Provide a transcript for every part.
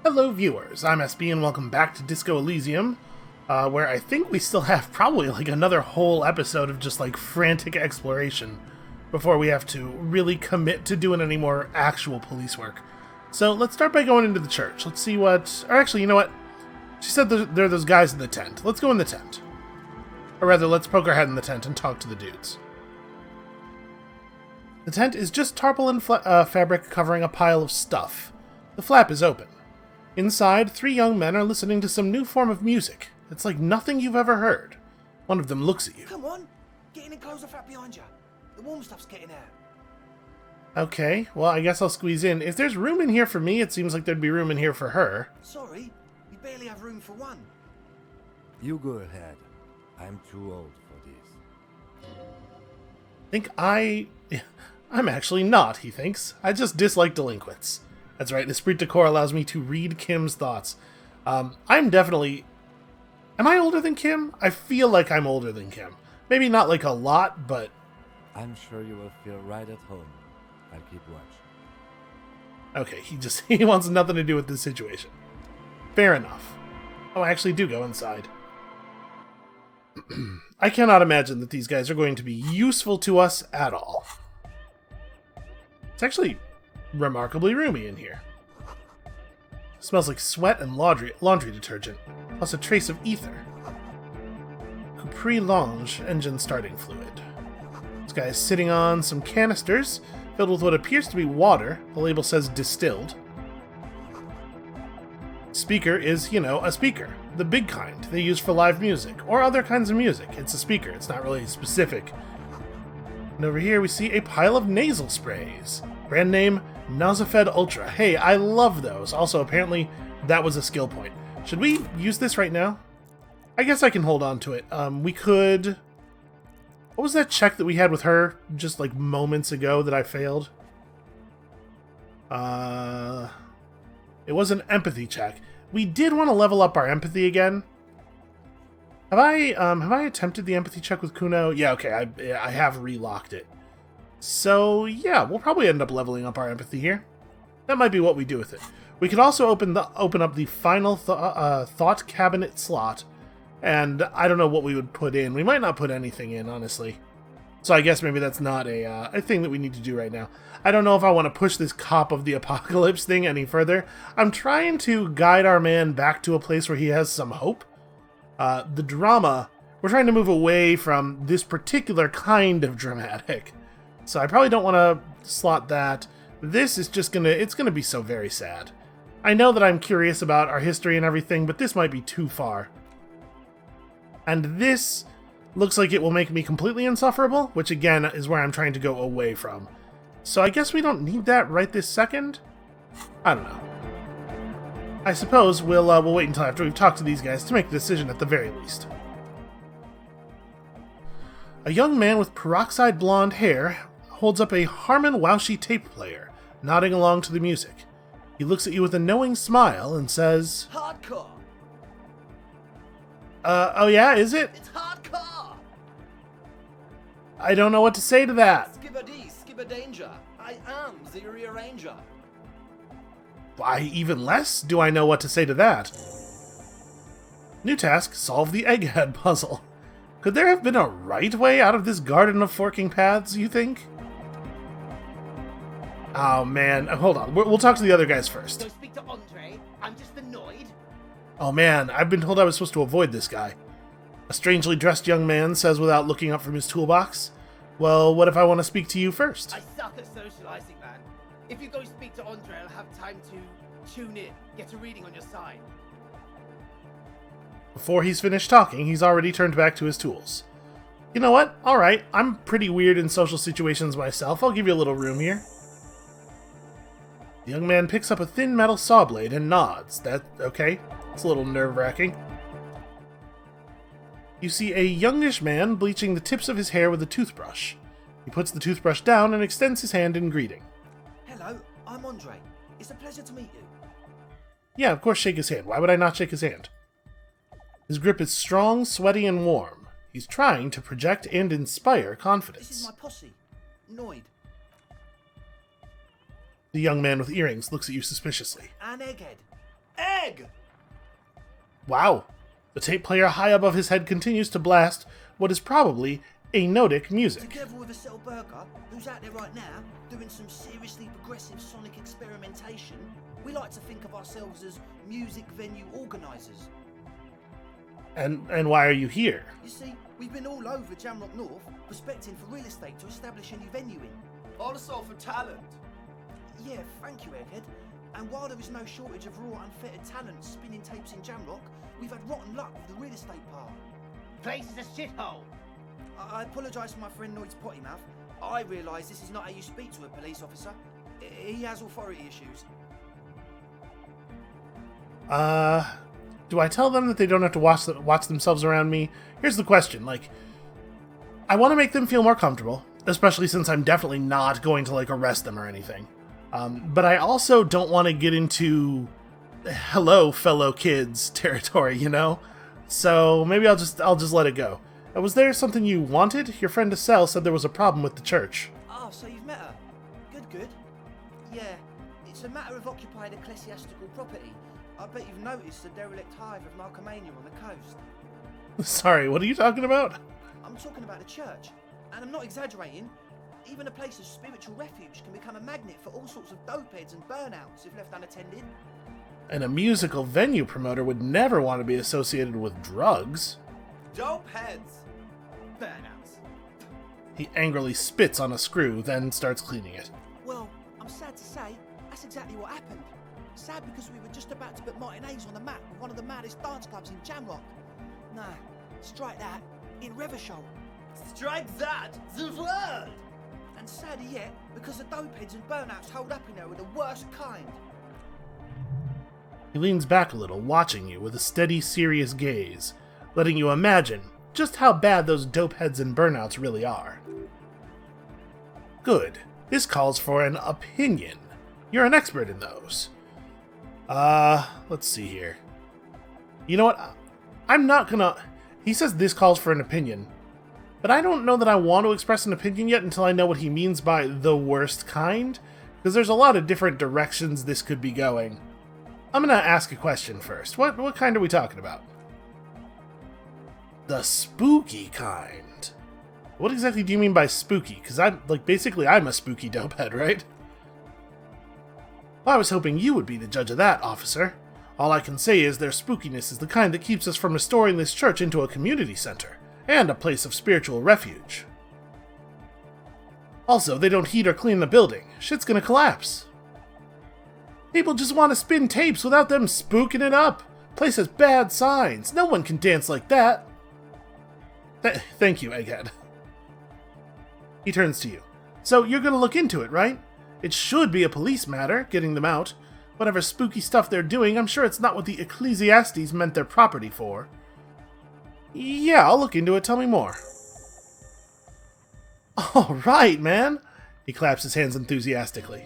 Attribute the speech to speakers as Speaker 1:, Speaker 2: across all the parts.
Speaker 1: Hello viewers, I'm SB and welcome back to Disco Elysium, where I think we still have probably like another whole episode of just like frantic exploration before we have to really commit to doing any more actual police work. So let's start by going into the church. Let's see what... Or actually, you know what? She said there are those guys in the tent. Let's go in the tent. Or rather, let's poke our head in the tent and talk to the dudes. The tent is just tarpaulin fabric covering a pile of stuff. The flap is open. Inside, 3 young men are listening to some new form of music. It's like nothing you've ever heard. One of them looks at you.
Speaker 2: Come on, get in and close the flap behind you. The warm stuff's getting out.
Speaker 1: Okay, well, I guess I'll squeeze in. If there's room in here for me, it seems like there'd be room in here for her.
Speaker 2: Sorry, we barely have room for one.
Speaker 3: You go ahead. I'm too old for this.
Speaker 1: I'm actually not, he thinks. I just dislike delinquents. That's right, Esprit de Corps allows me to read Kim's thoughts. I'm definitely... Am I older than Kim? I feel like I'm older than Kim. Maybe not like a lot, but...
Speaker 3: I'm sure you will feel right at home. I'll keep watch.
Speaker 1: Okay, he wants nothing to do with this situation. Fair enough. Oh, I actually do go inside. I cannot imagine that these guys are going to be useful to us at all. It's actually remarkably roomy in here. Smells like sweat and laundry detergent, plus a trace of ether. Capri Lange engine starting fluid. This guy is sitting on some canisters filled with what appears to be water. The label says distilled. Speaker is, you know, a speaker. The big kind they use for live music, or other kinds of music. It's a speaker, it's not really specific. And over here we see a pile of nasal sprays. Brand name, Nazafed Ultra. Hey, I love those. Also, apparently, that was a skill point. Should we use this right now? I guess I can hold on to it. We could... What was that check that we had with her just, like, moments ago that I failed? It was an empathy check. We did want to level up our empathy again. Have I attempted the empathy check with Kuno? Yeah, okay, I have relocked it. So, yeah, we'll probably end up leveling up our empathy here. That might be what we do with it. We could also open up the final thought cabinet slot, and I don't know what we would put in. We might not put anything in, honestly. So I guess maybe that's not a thing that we need to do right now. I don't know if I want to push this Cop of the Apocalypse thing any further. I'm trying to guide our man back to a place where he has some hope. The drama, we're trying to move away from this particular kind of dramatic. So I probably don't want to slot that. This is just it's gonna be so very sad. I know that I'm curious about our history and everything, but this might be too far. And this looks like it will make me completely insufferable, which again is where I'm trying to go away from. So I guess we don't need that right this second? I don't know. I suppose we'll wait until after we've talked to these guys to make the decision at the very least. A young man with peroxide blonde hair holds up a Harman Waushi tape player, nodding along to the music. He looks at you with a knowing smile and says...
Speaker 2: Hardcore!
Speaker 1: Oh yeah, is it?
Speaker 2: It's hardcore!
Speaker 1: I don't know what to say to that.
Speaker 2: Skibber danger. I am the rearranger.
Speaker 1: Why, even less do I know what to say to that. New task, solve the egghead puzzle. Could there have been a right way out of this garden of forking paths, you think? Oh man, hold on. We'll talk to the other guys first.
Speaker 2: Don't speak to Andre. I'm just annoyed.
Speaker 1: Oh man, I've been told I was supposed to avoid this guy. A strangely dressed young man says without looking up from his toolbox. Well, what if I want to speak to you first?
Speaker 2: I suck at socializing, man. If you go speak to Andre, I'll have time to tune in, get a reading on your side.
Speaker 1: Before he's finished talking, he's already turned back to his tools. You know what? Alright, I'm pretty weird in social situations myself. I'll give you a little room here. The young man picks up a thin metal saw blade and nods. Okay? It's a little nerve-wracking. You see a youngish man bleaching the tips of his hair with a toothbrush. He puts the toothbrush down and extends his hand in greeting.
Speaker 2: Hello, I'm Andre. It's a pleasure to meet you.
Speaker 1: Yeah, of course, shake his hand. Why would I not shake his hand? His grip is strong, sweaty, and warm. He's trying to project and inspire confidence.
Speaker 2: This is my posse. Noid.
Speaker 1: The young man with earrings looks at you suspiciously.
Speaker 2: An egghead.
Speaker 4: Egg!
Speaker 1: Wow. The tape player high above his head continues to blast what is probably anodic music.
Speaker 4: Together with a Settle Burger, who's out there right now, doing some seriously progressive sonic experimentation, we like to think of ourselves as music venue organisers.
Speaker 1: And why are you here?
Speaker 4: You see, we've been all over Jamrock North, prospecting for real estate to establish a new venue in.
Speaker 2: Also for talent.
Speaker 4: Yeah, thank you, Egghead. And while there is no shortage of raw, unfettered talent spinning tapes in Jamrock, we've had rotten luck with the real estate part.
Speaker 2: Place is a shithole.
Speaker 4: I apologise for my friend Noid's potty mouth. I realise this is not how you speak to a police officer. He has authority issues.
Speaker 1: Do I tell them that they don't have to watch themselves around me? Here's the question, like, I want to make them feel more comfortable, especially since I'm definitely not going to, like, arrest them or anything. But I also don't want to get into hello, fellow kids territory, you know? So maybe I'll just let it go. Was there something you wanted? Your friend Estelle said there was a problem with the church.
Speaker 4: Oh, so you've met her? Good. Yeah, it's a matter of occupied ecclesiastical property. I bet you've noticed the derelict hive of Narcomania on the coast.
Speaker 1: Sorry, what are you talking about?
Speaker 4: I'm talking about a church, and I'm not exaggerating. Even a place of spiritual refuge can become a magnet for all sorts of dopeheads and burnouts if left unattended.
Speaker 1: And a musical venue promoter would never want to be associated with drugs.
Speaker 2: Dope heads. Burnouts.
Speaker 1: He angrily spits on a screw, then starts cleaning it.
Speaker 4: Well, I'm sad to say, that's exactly what happened. Sad because we were just about to put matinees on the map with one of the maddest dance clubs in Jamrock. Nah, strike that, in Revachol.
Speaker 2: Strike that, the word.
Speaker 4: And sadder yet, because the dopeheads and burnouts hold up in there were the worst kind.
Speaker 1: He leans back a little, watching you with a steady, serious gaze, letting you imagine just how bad those dopeheads and burnouts really are. Good. This calls for an opinion. You're an expert in those. Let's see here. You know what? I'm not gonna... He says this calls for an opinion, but I don't know that I want to express an opinion yet until I know what he means by the worst kind, because there's a lot of different directions this could be going. I'm gonna ask a question first. What kind are we talking about? The spooky kind. What exactly do you mean by spooky? Because basically I'm a spooky dopehead, right? Well, I was hoping you would be the judge of that, officer. All I can say is their spookiness is the kind that keeps us from restoring this church into a community center, and a place of spiritual refuge. Also, they don't heat or clean the building. Shit's gonna collapse. People just want to spin tapes without them spooking it up. Place has bad signs. No one can dance like that. Thank you, Egghead. He turns to you. So you're gonna look into it, right? It should be a police matter, getting them out. Whatever spooky stuff they're doing, I'm sure it's not what the Ecclesiastes meant their property for. Yeah, I'll look into it. Tell me more. All right, man. He claps his hands enthusiastically.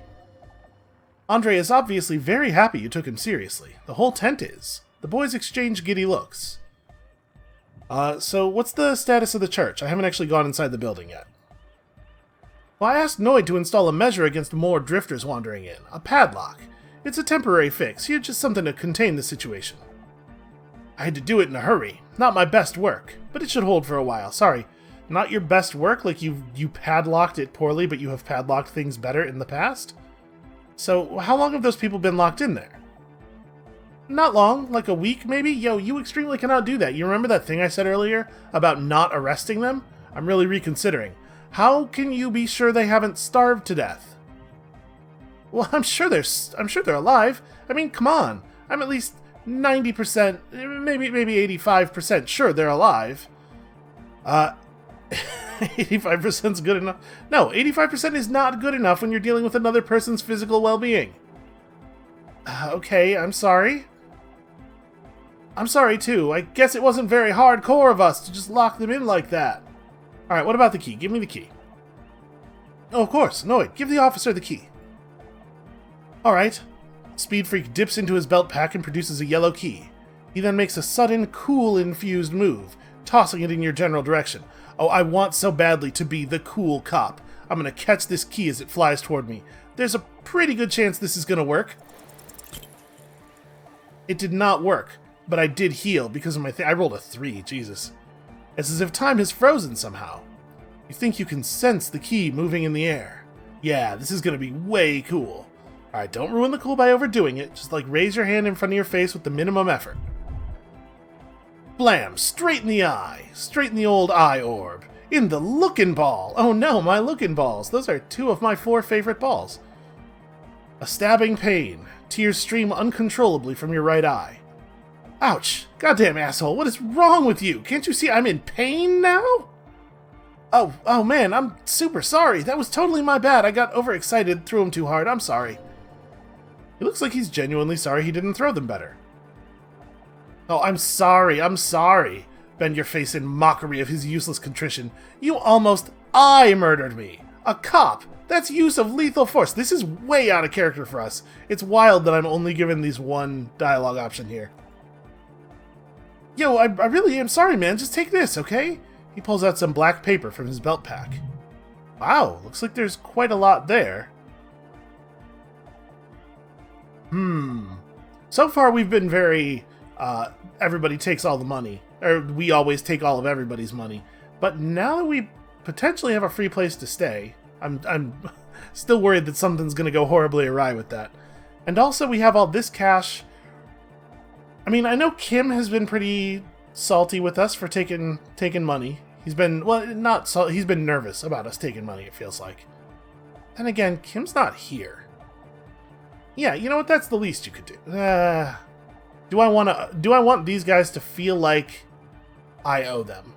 Speaker 1: Andre is obviously very happy you took him seriously. The whole tent is. The boys exchange giddy looks. So what's the status of the church? I haven't actually gone inside the building yet. Well, I asked Noid to install a measure against more drifters wandering in. A padlock. It's a temporary fix. Here, just something to contain the situation. I had to do it in a hurry. Not my best work, but it should hold for a while. Sorry, not your best work, like you padlocked it poorly, but you have padlocked things better in the past? So, how long have those people been locked in there? Not long, like a week maybe? Yo, you extremely cannot do that. You remember that thing I said earlier about not arresting them? I'm really reconsidering. How can you be sure they haven't starved to death? Well, I'm sure they're alive. I mean, come on. I'm at least 90%, maybe 85% sure they're alive. 85% is good enough. No, 85% is not good enough when you're dealing with another person's physical well-being. Okay, I'm sorry. I'm sorry too. I guess it wasn't very hardcore of us to just lock them in like that. Alright, what about the key? Give me the key. Oh, of course. Noid, give the officer the key. Alright. Speed Freak dips into his belt pack and produces a yellow key. He then makes a sudden, cool-infused move, tossing it in your general direction. Oh, I want so badly to be the cool cop. I'm gonna catch this key as it flies toward me. There's a pretty good chance this is gonna work. It did not work, but I did heal because of my thing. I rolled a 3, Jesus. It's as if time has frozen somehow. You think you can sense the key moving in the air. Yeah, this is gonna be way cool. Alright, don't ruin the cool by overdoing it. Just like raise your hand in front of your face with the minimum effort. Blam! Straight in the eye. Straight in the old eye orb. In the looking ball. Oh no, my looking balls. Those are 2 of my 4 favorite balls. A stabbing pain. Tears stream uncontrollably from your right eye. Ouch! Goddamn asshole, what is wrong with you? Can't you see I'm in pain now? Oh man, I'm super sorry. That was totally my bad. I got overexcited, threw him too hard. I'm sorry. He looks like he's genuinely sorry he didn't throw them better. Oh, I'm sorry. Bend your face in mockery of his useless contrition. I murdered me. A cop. That's use of lethal force. This is way out of character for us. It's wild that I'm only given these one dialogue option here. Yo, I really am sorry, man. Just take this, okay? He pulls out some black paper from his belt pack. Wow, looks like there's quite a lot there. So far we've been very, everybody takes all the money. Or we always take all of everybody's money. But now that we potentially have a free place to stay, I'm still worried that something's going to go horribly awry with that. And also we have all this cash. I mean, I know Kim has been pretty salty with us for taking money. He's been, well, not salty, he's been nervous about us taking money, it feels like. And again, Kim's not here. Yeah, you know what? That's the least you could do. Do I want these guys to feel like I owe them?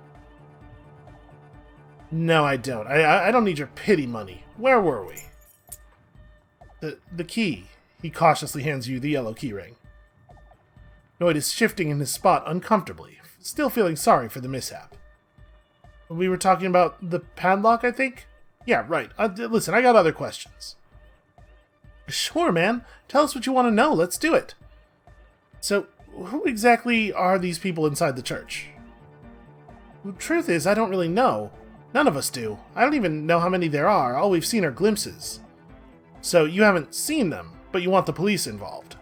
Speaker 1: No, I don't. I don't need your pity money. Where were we? The key. He cautiously hands you the yellow keyring. Noid is shifting in his spot uncomfortably, still feeling sorry for the mishap. We were talking about the padlock, I think? Yeah, right. Listen, I got other questions. Sure, man. Tell us what you want to know. Let's do it. So, who exactly are these people inside the church? The truth is, I don't really know. None of us do. I don't even know how many there are. All we've seen are glimpses. So, you haven't seen them, but you want the police involved.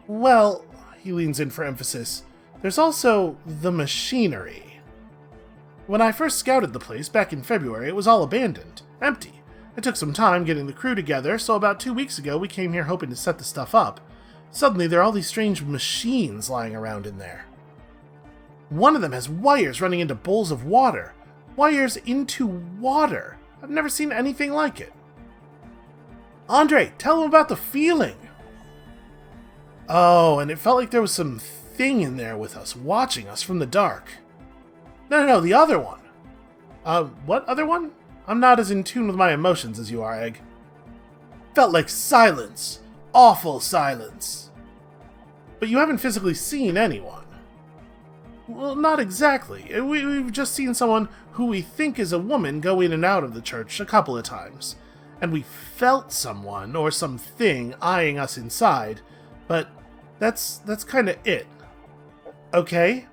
Speaker 1: Well, he leans in for emphasis, there's also the machinery. When I first scouted the place back in February, it was all abandoned, empty. It took some time getting the crew together, so about 2 weeks ago we came here hoping to set the stuff up. Suddenly there are all these strange machines lying around in there. One of them has wires running into bowls of water. Wires into water. I've never seen anything like it. Andre, tell him about the feeling. Oh, and it felt like there was some thing in there with us, watching us from the dark. No, the other one. What other one? I'm not as in tune with my emotions as you are, Egg. Felt like silence. Awful silence. But you haven't physically seen anyone. Well, not exactly. We've just seen someone who we think is a woman go in and out of the church a couple of times. And we felt someone or something eyeing us inside, but that's kind of it. Okay?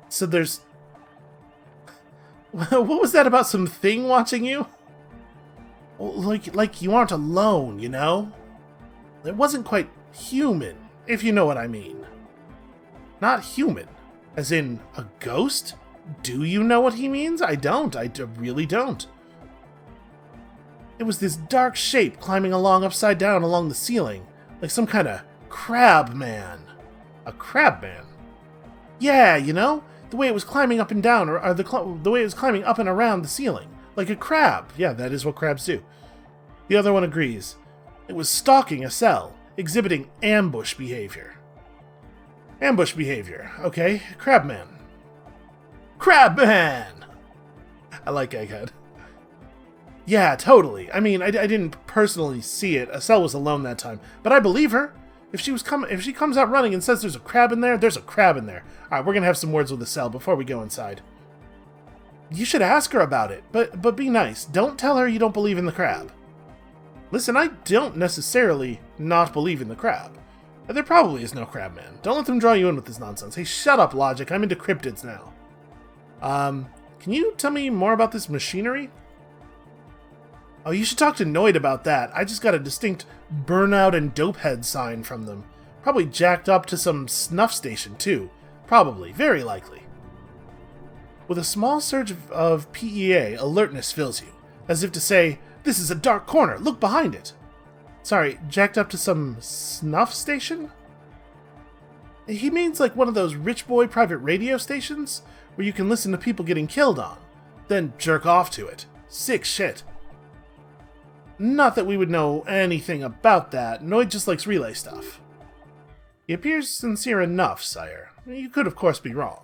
Speaker 1: So there's... What was that about some thing watching you? Like you aren't alone, you know? It wasn't quite human, if you know what I mean. Not human. As in, a ghost? Do you know what he means? I don't. I really don't. It was this dark shape climbing along upside down along the ceiling, like some kind of crab man. A crab man? Yeah, you know? The way it was climbing up and down, or the way it was climbing up and around the ceiling. Like a crab. Yeah, that is what crabs do. The other one agrees. It was stalking a cell, exhibiting ambush behavior. Ambush behavior. Okay, Crabman. Crabman! I like Egghead. Yeah, totally. I mean, I didn't personally see it. Estelle was alone that time, but I believe her. If she comes out running and says there's a crab in there, there's a crab in there. All right, we're gonna have some words with Estelle before we go inside. You should ask her about it, but be nice. Don't tell her you don't believe in the crab. Listen, I don't necessarily not believe in the crab. There probably is no crab man. Don't let them draw you in with this nonsense. Hey, shut up, Logic. I'm into cryptids now. Can you tell me more about this machinery? Oh, you should talk to Noid about that. I just got a distinct burnout and dopehead sign from them. Probably jacked up to some snuff station, too. Probably. Very likely. With a small surge of PEA, alertness fills you, as if to say, "This is a dark corner, look behind it." Sorry, jacked up to some snuff station? He means like one of those rich boy private radio stations, where you can listen to people getting killed on, then jerk off to it. Sick shit. Not that we would know anything about that, Noid just likes relay stuff. He appears sincere enough, sire. You could of course be wrong.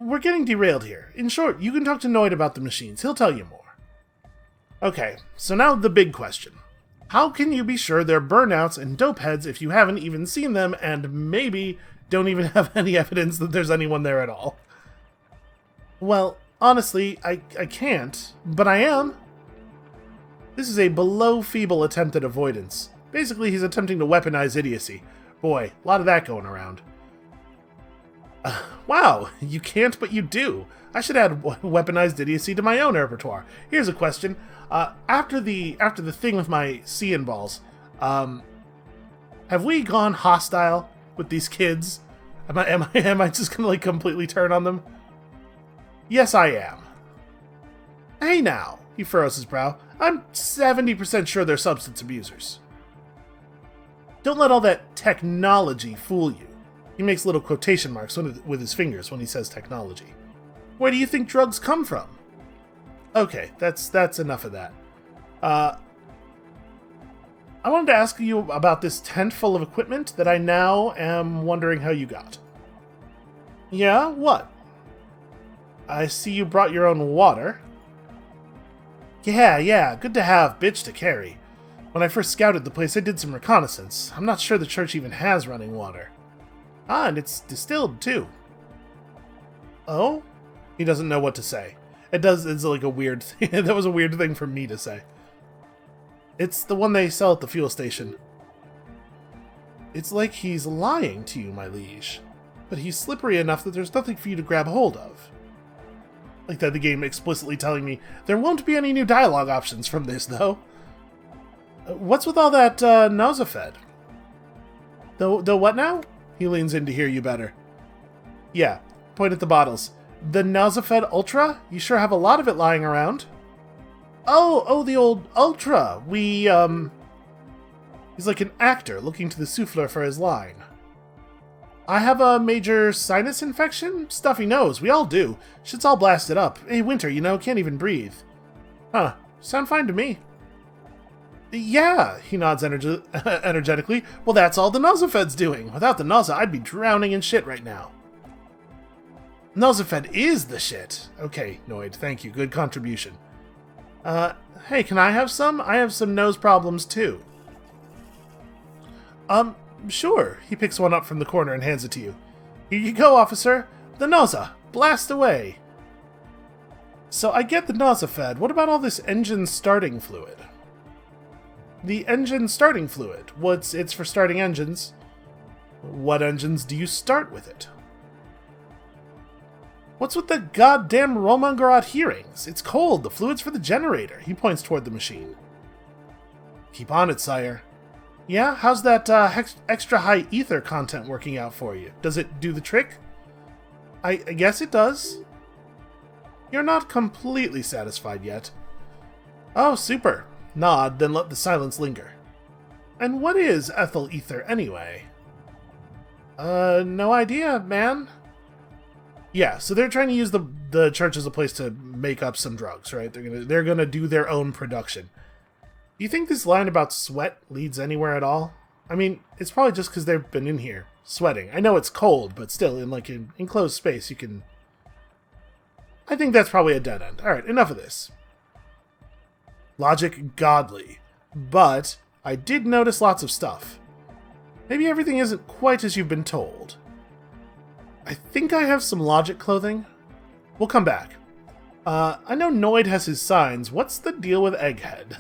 Speaker 1: We're getting derailed here. In short, you can talk to Noid about the machines. He'll tell you more. Okay, so now the big question. How can you be sure they're burnouts and dope heads if you haven't even seen them and maybe don't even have any evidence that there's anyone there at all? Well, honestly, I can't, but I am. This is a below-feeble attempt at avoidance. Basically, he's attempting to weaponize idiocy. Boy, a lot of that going around. Wow, you can't, but you do. I should add weaponized idiocy to my own repertoire. Here's a question. After the thing with my Cian balls, have we gone hostile with these kids? Am I just gonna like completely turn on them? Yes, I am. Hey now, he furrows his brow. I'm 70% sure they're substance abusers. Don't let all that technology fool you. He makes little quotation marks with his fingers when he says technology. Where do you think drugs come from? Okay, that's enough of that. I wanted to ask you about this tent full of equipment that I now am wondering how you got. Yeah, what? I see you brought your own water. Yeah, good to have, bitch to carry. When I first scouted the place, I did some reconnaissance. I'm not sure the church even has running water. Ah, and it's distilled, too. Oh? He doesn't know what to say. It's like a weird thing. That was a weird thing for me to say. It's the one they sell at the fuel station. It's like he's lying to you, my liege. But he's slippery enough that there's nothing for you to grab hold of. Like that the game explicitly telling me, there won't be any new dialogue options from this, though. What's with all that, Nosafed? The what now? He leans in to hear you better. Yeah, point at the bottles. The Nosafed Ultra? You sure have a lot of it lying around. Oh, the old Ultra. He's like an actor looking to the souffleur for his line. I have a major sinus infection? Stuffy nose, we all do. Shit's all blasted up. Hey, Winter, can't even breathe. Huh, sound fine to me. Yeah, he nods energetically. Well, that's all the Nosafed's doing. Without the Noza, I'd be drowning in shit right now. Nosafed is the shit. Okay, Noid, thank you. Good contribution. Hey, can I have some? I have some nose problems, too. Sure. He picks one up from the corner and hands it to you. Here you go, officer. The Noza. Blast away. So I get the Nosafed. What about all this engine starting fluid? The engine starting fluid. It's for starting engines. What engines do you start with it? What's with the goddamn Romangarat hearings? It's cold. The fluid's for the generator. He points toward the machine. Keep on it, sire. Yeah? How's that extra high ether content working out for you? Does it do the trick? I guess it does. You're not completely satisfied yet. Oh, super. Nod, then let the silence linger. And what is ethyl ether, anyway? No idea, man. Yeah, so they're trying to use the church as a place to make up some drugs, right? They're gonna do their own production. Do you think this line about sweat leads anywhere at all? I mean, it's probably just because they've been in here, sweating. I know it's cold, but still, in enclosed space, you can... I think that's probably a dead end. Alright, enough of this. Logic godly. But I did notice lots of stuff. Maybe everything isn't quite as you've been told. I think I have some logic clothing. We'll come back. I know Noid has his signs. What's the deal with Egghead?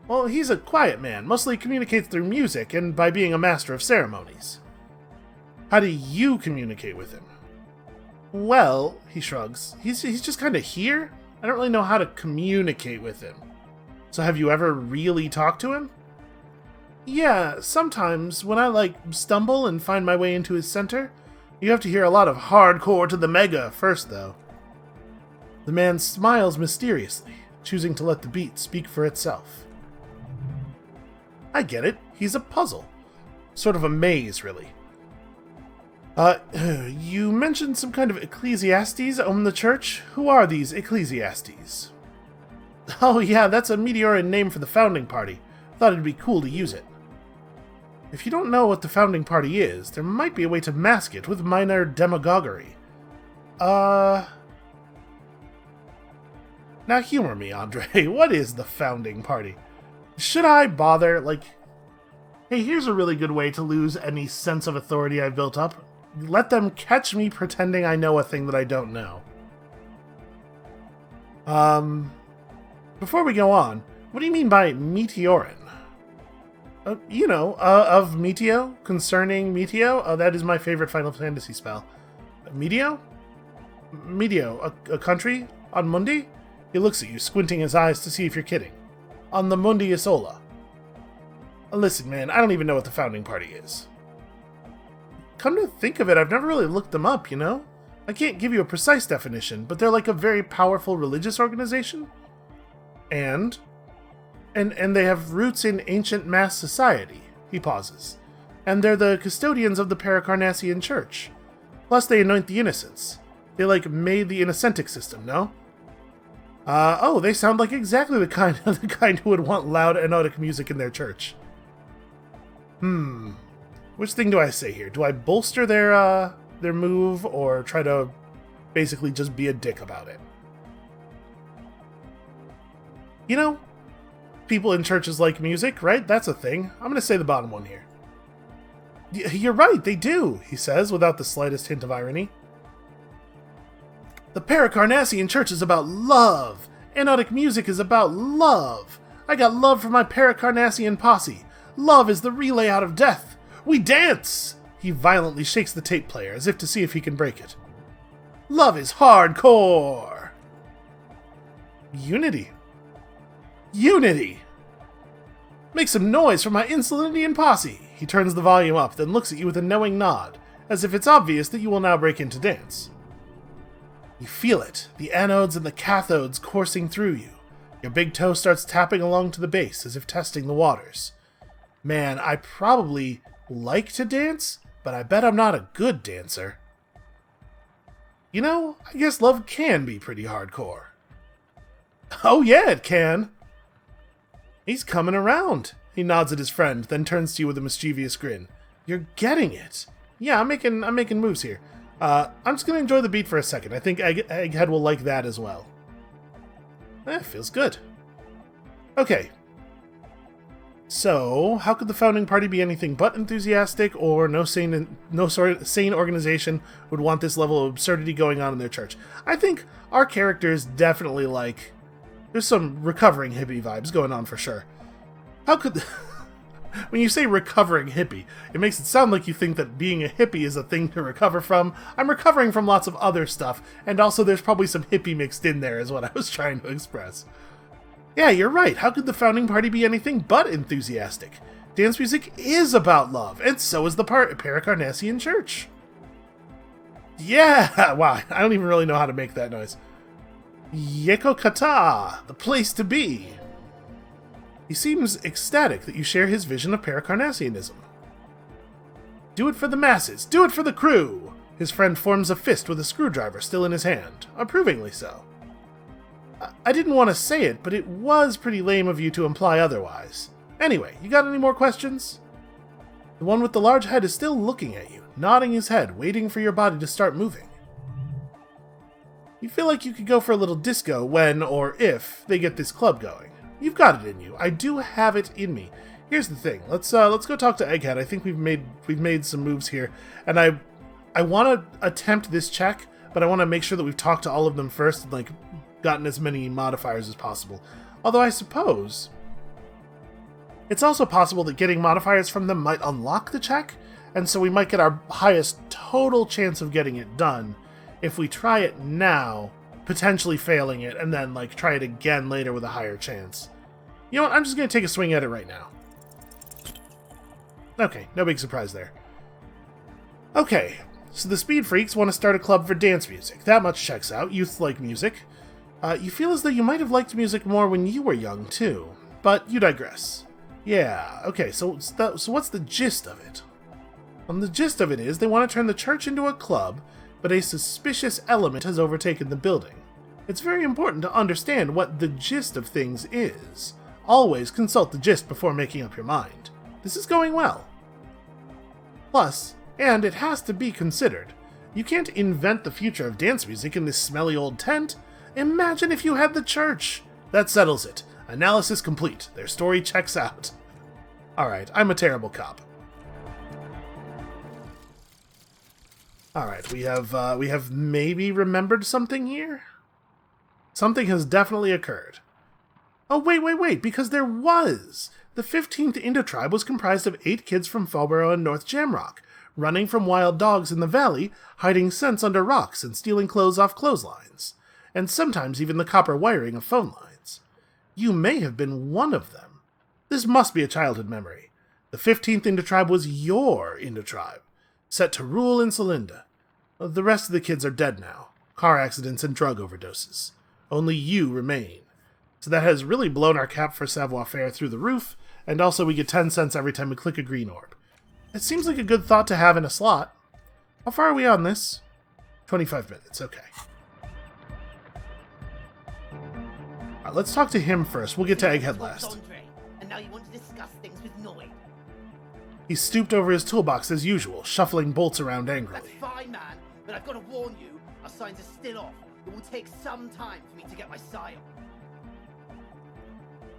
Speaker 1: Well, he's a quiet man, mostly communicates through music and by being a master of ceremonies. How do you communicate with him? Well, he shrugs, he's just kind of here. I don't really know how to communicate with him. So have you ever really talked to him? Yeah, sometimes when I, stumble and find my way into his center, you have to hear a lot of hardcore to the mega first, though. The man smiles mysteriously, choosing to let the beat speak for itself. I get it. He's a puzzle. Sort of a maze, really. You mentioned some kind of ecclesiastes own the church? Who are these ecclesiastes? Oh yeah, that's a Meteoran name for the founding party. Thought it'd be cool to use it. If you don't know what the founding party is, there might be a way to mask it with minor demagoguery. Now humor me, Andre. What is the founding party? Should I bother, hey, here's a really good way to lose any sense of authority I've built up. Let them catch me pretending I know a thing that I don't know. Before we go on, what do you mean by Meteoran? Of Meteo? Concerning Meteo? Oh, that is my favorite Final Fantasy spell. Meteo? Meteo, a country? On Mundi? He looks at you, squinting his eyes to see if you're kidding. On the Mundi Isola. Listen, man, I don't even know what the founding party is. Come to think of it, I've never really looked them up, you know? I can't give you a precise definition, but they're like a very powerful religious organization. And they have roots in ancient mass society, he pauses. And they're the custodians of the Paracarnassian Church. Plus they anoint the innocents. They made the Innocentic system, no? They sound like exactly the kind who would want loud anotic music in their church. Which thing do I say here? Do I bolster their move, or try to basically just be a dick about it? You know, people in churches like music, right? That's a thing. I'm gonna say the bottom one here. You're right, they do, he says, without the slightest hint of irony. The Paracarnassian Church is about love. Anotic music is about love. I got love for my Paracarnassian posse. Love is the relay out of death. We dance! He violently shakes the tape player, as if to see if he can break it. Love is hardcore! Unity. Unity! Make some noise for my insolent Indian posse! He turns the volume up, then looks at you with a knowing nod, as if it's obvious that you will now break into dance. You feel it, the anodes and the cathodes coursing through you. Your big toe starts tapping along to the bass, as if testing the waters. Man, I probably like to dance, but I bet I'm not a good dancer. You know, I guess love can be pretty hardcore. Oh yeah, it can! He's coming around. He nods at his friend, then turns to you with a mischievous grin. You're getting it. Yeah, I'm making moves here. I'm just gonna enjoy the beat for a second. I think Egghead will like that as well. Feels good. Okay. So, how could the founding party be anything but enthusiastic, or no sane organization would want this level of absurdity going on in their church? I think our characters definitely there's some recovering hippie vibes going on for sure. How could... When you say recovering hippie, it makes it sound like you think that being a hippie is a thing to recover from. I'm recovering from lots of other stuff, and also there's probably some hippie mixed in there is what I was trying to express. Yeah, you're right. How could the founding party be anything but enthusiastic? Dance music is about love, and so is the Paracarnassian Church. Yeah! Wow, I don't even really know how to make that noise. Yekokata, the place to be. He seems ecstatic that you share his vision of Paracarnassianism. Do it for the masses! Do it for the crew! His friend forms a fist with a screwdriver still in his hand, approvingly so. I didn't want to say it, but it was pretty lame of you to imply otherwise. Anyway, you got any more questions? The one with the large head is still looking at you, nodding his head, waiting for your body to start moving. You feel like you could go for a little disco when, or if, they get this club going. You've got it in you. I do have it in me. Here's the thing. Let's go talk to Egghead. I think we've made some moves here, and I want to attempt this check, but I want to make sure that we've talked to all of them first and gotten as many modifiers as possible. Although I suppose it's also possible that getting modifiers from them might unlock the check, and so we might get our highest total chance of getting it done if we try it now, potentially failing it, and then try it again later with a higher chance. You know what? I'm just going to take a swing at it right now. Okay, no big surprise there. Okay, so the Speed Freaks want to start a club for dance music. That much checks out. Youth like music. You feel as though you might have liked music more when you were young, too. But you digress. Yeah, okay, so what's the gist of it? The gist of it is they want to turn the church into a club, but a suspicious element has overtaken the building. It's very important to understand what the gist of things is. Always consult the gist before making up your mind. This is going well. Plus, and it has to be considered, you can't invent the future of dance music in this smelly old tent. Imagine if you had the church. That settles it. Analysis complete. Their story checks out. Alright, I'm a terrible cop. Alright, we have maybe remembered something here? Something has definitely occurred. Oh, wait, because there was! The 15th Indo tribe was comprised of 8 kids from Fallborough and North Jamrock, running from wild dogs in the valley, hiding scents under rocks and stealing clothes off clotheslines, and sometimes even the copper wiring of phone lines. You may have been one of them. This must be a childhood memory. The 15th Indo tribe was your Indo tribe, set to rule in Celinda. The rest of the kids are dead now. Car accidents and drug overdoses. Only you remain. So that has really blown our cap for savoir-faire through the roof, and also we get 10 cents every time we click a green orb. It seems like a good thought to have in a slot. How far are we on this? 25 minutes, okay. Alright, let's talk to him first. We'll get to Egghead last.
Speaker 2: Andre, and now you want to discuss things with Noid.
Speaker 1: He stooped over his toolbox as usual, shuffling bolts around
Speaker 2: That's
Speaker 1: angrily.
Speaker 2: fine, man, but I've got to warn you, our signs are still off. It will take some time for me to get my sile.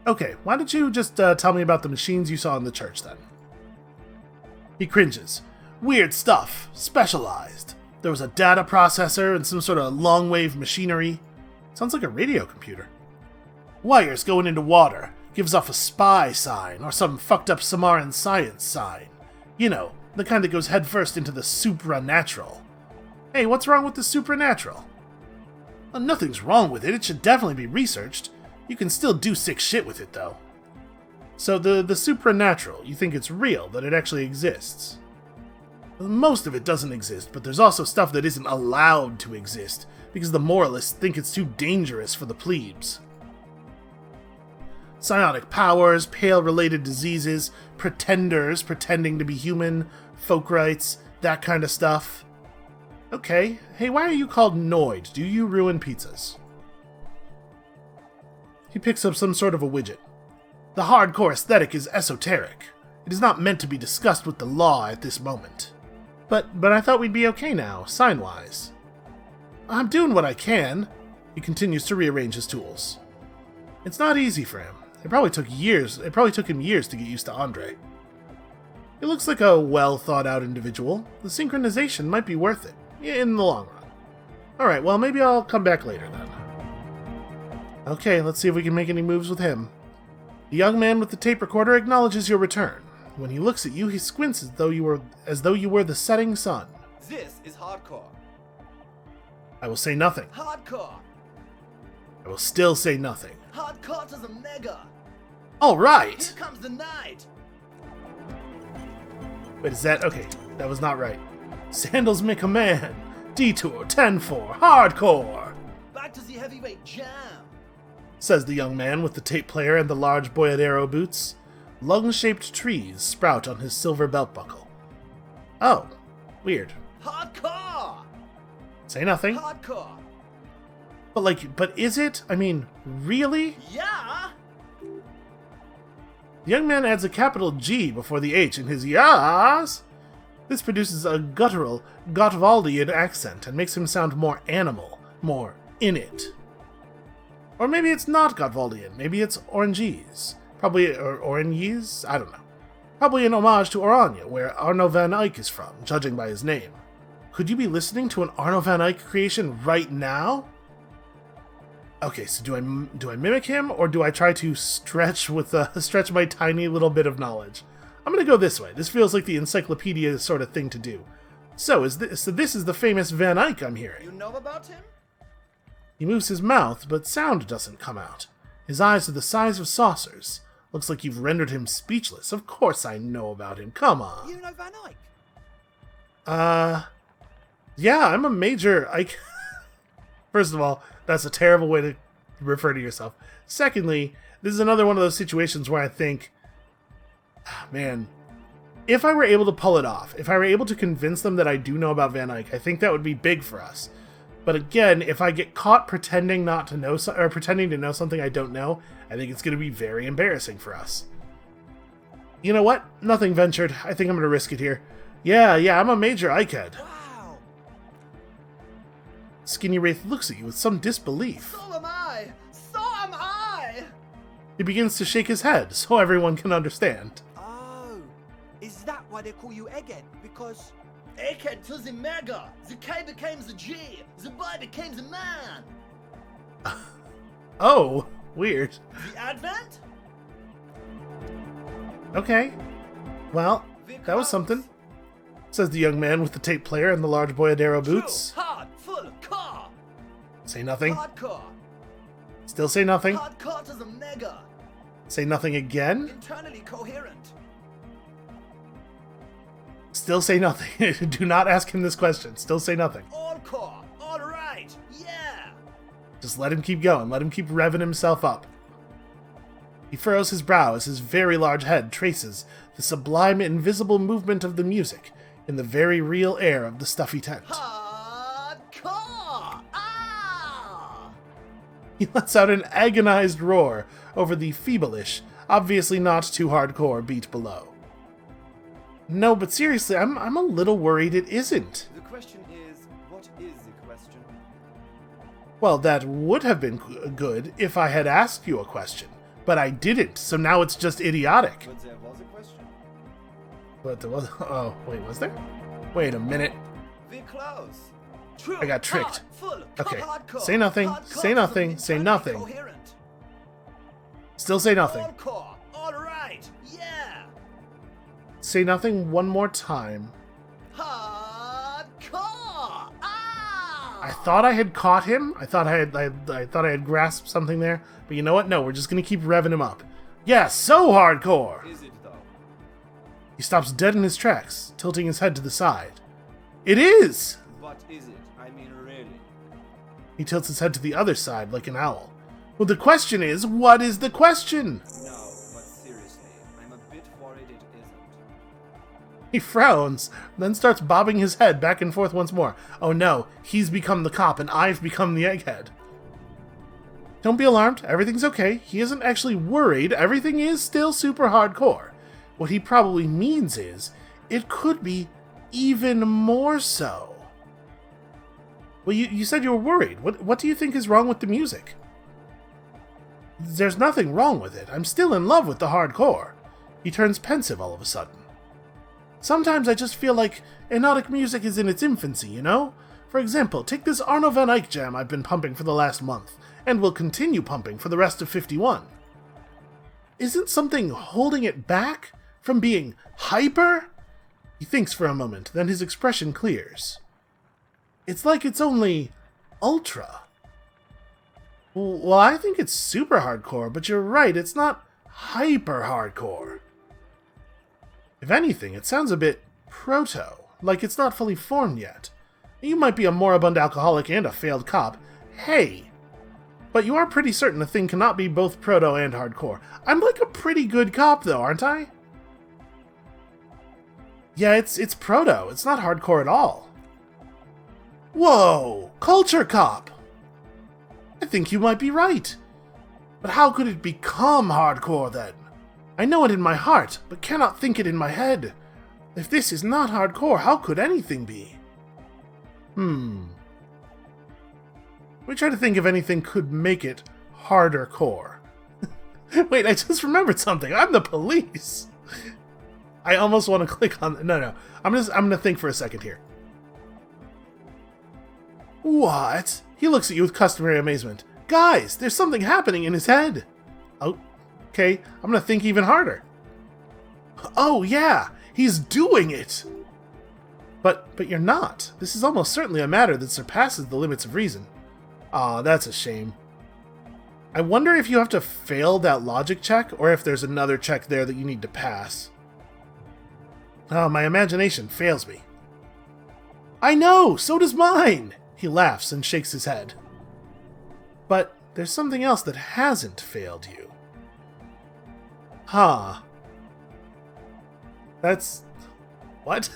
Speaker 1: Okay, why don't you just tell me about the machines you saw in the church then? He cringes. Weird stuff. Specialized. There was a data processor and some sort of long-wave machinery. Sounds like a radio computer. Wires going into water. Gives off a spy sign, or some fucked up Samaran science sign. You know, the kind that goes headfirst into the supranatural. Hey, what's wrong with the supranatural? Well, nothing's wrong with it. It should definitely be researched. You can still do sick shit with it, though. So the supernatural, you think it's real, that it actually exists? Most of it doesn't exist, but there's also stuff that isn't allowed to exist, because the moralists think it's too dangerous for the plebes. Psionic powers, pale-related diseases, pretenders pretending to be human, folk rights, that kind of stuff. Okay, hey, why are you called Noid? Do you ruin pizzas? He picks up some sort of a widget. The hardcore aesthetic is esoteric. It is not meant to be discussed with the law at this moment. But I thought we'd be okay now, sign-wise. I'm doing what I can. He continues to rearrange his tools. It's not easy for him. It probably took him years to get used to Andre. He looks like a well-thought-out individual. The synchronization might be worth it, in the long run. Alright, well, maybe I'll come back later then. Okay, let's see if we can make any moves with him. The young man with the tape recorder acknowledges your return. When he looks at you, he squints as though you were the setting sun.
Speaker 5: This is hardcore.
Speaker 1: I will say nothing.
Speaker 5: Hardcore.
Speaker 1: I will still say nothing.
Speaker 5: Hardcore to the mega.
Speaker 1: All right.
Speaker 5: Here comes the night.
Speaker 1: Wait, is that okay? That was not right. Sandals make a man. Detour 10-4 hardcore.
Speaker 5: Back to the heavyweight jam.
Speaker 1: Says the young man with the tape player and the large boyadero boots. Lung-shaped trees sprout on his silver belt buckle. Oh, weird.
Speaker 5: Hardcore.
Speaker 1: Say nothing.
Speaker 5: Hardcore.
Speaker 1: But is it? I mean, really?
Speaker 5: Yeah.
Speaker 1: The young man adds a capital G before the H in his yas. This produces a guttural, Gottwaldian accent and makes him sound more animal, more in it. Or maybe it's not Gottwaldian, maybe it's Orangese. Probably, or Orangese? I don't know. Probably an homage to Oranje, where Arno van Eyck is from, judging by his name. Could you be listening to an Arno van Eyck creation right now? Okay, so do I mimic him, or do I try to stretch my tiny little bit of knowledge? I'm gonna go this way. This feels like the encyclopedia sort of thing to do. So this is the famous Van Eyck I'm hearing.
Speaker 5: You know about him?
Speaker 1: He moves his mouth, but sound doesn't come out. His eyes are the size of saucers. Looks like you've rendered him speechless. Of course I know about him. Come on.
Speaker 4: You know Van Eyck?
Speaker 1: Yeah, I'm a major... First of all, that's a terrible way to refer to yourself. Secondly, this is another one of those situations where I think, man, if I were able to pull it off, if I were able to convince them that I do know about Van Eyck, I think that would be big for us. But again, if I get caught pretending not to know, or pretending to know something I don't know, I think it's going to be very embarrassing for us. You know what? Nothing ventured. I think I'm going to risk it here. Yeah, I'm a major Eichhead.
Speaker 4: Wow.
Speaker 1: Skinny Wraith looks at you with some disbelief.
Speaker 5: So am I! So am I!
Speaker 1: He begins to shake his head, so everyone can understand.
Speaker 4: Oh, is that why they call you Egghead? Because...
Speaker 5: Egghead to the mega! The K became the G! The boy became the man!
Speaker 1: Oh, weird.
Speaker 5: The Advent?
Speaker 1: Okay. Well, that was something, says the young man with the tape player and the large Boyadero boots.
Speaker 5: True, hard, full, car!
Speaker 1: Say nothing.
Speaker 5: Hardcore!
Speaker 1: Still say nothing.
Speaker 5: Hardcore to the mega!
Speaker 1: Say nothing again.
Speaker 5: Internally coherent!
Speaker 1: Still say nothing. Do not ask him this question. Still say nothing.
Speaker 5: All core! Alright! Yeah!
Speaker 1: Just let him keep going. Let him keep revving himself up. He furrows his brow as his very large head traces the sublime invisible movement of the music in the very real air of the stuffy tent.
Speaker 5: Hardcore! Ah!
Speaker 1: He lets out an agonized roar over the feeblish, obviously not too hardcore beat below. No, but seriously, I'm a little worried it isn't.
Speaker 6: The question is, what is the question?
Speaker 1: Well, that would have been good if I had asked you a question, but I didn't, so now it's just idiotic.
Speaker 6: But there was a question.
Speaker 1: But there was... Oh, wait, was there? Wait a minute.
Speaker 6: We're close.
Speaker 5: True,
Speaker 1: I got tricked.
Speaker 5: hard, full,
Speaker 1: Okay,
Speaker 5: hardcore,
Speaker 1: say nothing,
Speaker 5: hardcore
Speaker 1: say
Speaker 5: to
Speaker 1: nothing,
Speaker 5: the
Speaker 1: say
Speaker 5: internally
Speaker 1: nothing.
Speaker 5: Coherent.
Speaker 1: Still say nothing.
Speaker 5: All core! Alright! Yeah!
Speaker 1: Say nothing one more time.
Speaker 5: Hardcore! Ah!
Speaker 1: I thought I had caught him. I thought I had grasped something there. But you know what? No, we're just gonna keep revving him up. Yeah, so hardcore!
Speaker 6: Is it though?
Speaker 1: He stops dead in his tracks, tilting his head to the side. It is!
Speaker 6: What is it? I mean, really?
Speaker 1: He tilts his head to the other side like an owl. Well, the question is, what is the question?
Speaker 6: No, but seriously, I'm a bit worried it isn't.
Speaker 1: He frowns, then starts bobbing his head back and forth once more. Oh no, he's become the cop and I've become the egghead. Don't be alarmed, everything's okay. He isn't actually worried, everything is still super hardcore. What he probably means is, it could be even more so. Well, you said you were worried. What do you think is wrong with the music? There's nothing wrong with it. I'm still in love with the hardcore. He turns pensive all of a sudden. Sometimes I just feel like hypnotic music is in its infancy, you know? For example, take this Arno van Eyck jam I've been pumping for the last month, and will continue pumping for the rest of 51. Isn't something holding it back from being hyper? He thinks for a moment, then his expression clears. It's like it's only ultra. Well, I think it's super hardcore, but you're right, it's not hyper hardcore. If anything, it sounds a bit proto, like it's not fully formed yet. You might be a moribund alcoholic and a failed cop. Hey! But you are pretty certain a thing cannot be both proto and hardcore. I'm like a pretty good cop, though, aren't I? Yeah, it's proto. It's not hardcore at all. Whoa! Culture cop! I think you might be right. But how could it become hardcore, then? I know it in my heart, but cannot think it in my head. If this is not hardcore, how could anything be? We try to think if anything could make it harder core. Wait, I just remembered something. I'm the police. I almost want to click on... No. I'm gonna think for a second here. What? He looks at you with customary amazement. Guys, there's something happening in his head. Oh, okay. I'm gonna think even harder. Oh, yeah. He's doing it. But you're not. This is almost certainly a matter that surpasses the limits of reason. Aw, that's a shame. I wonder if you have to fail that logic check, or if there's another check there that you need to pass. Oh, my imagination fails me. I know! So does mine! He laughs and shakes his head. But there's something else that hasn't failed you. Huh. That's... what?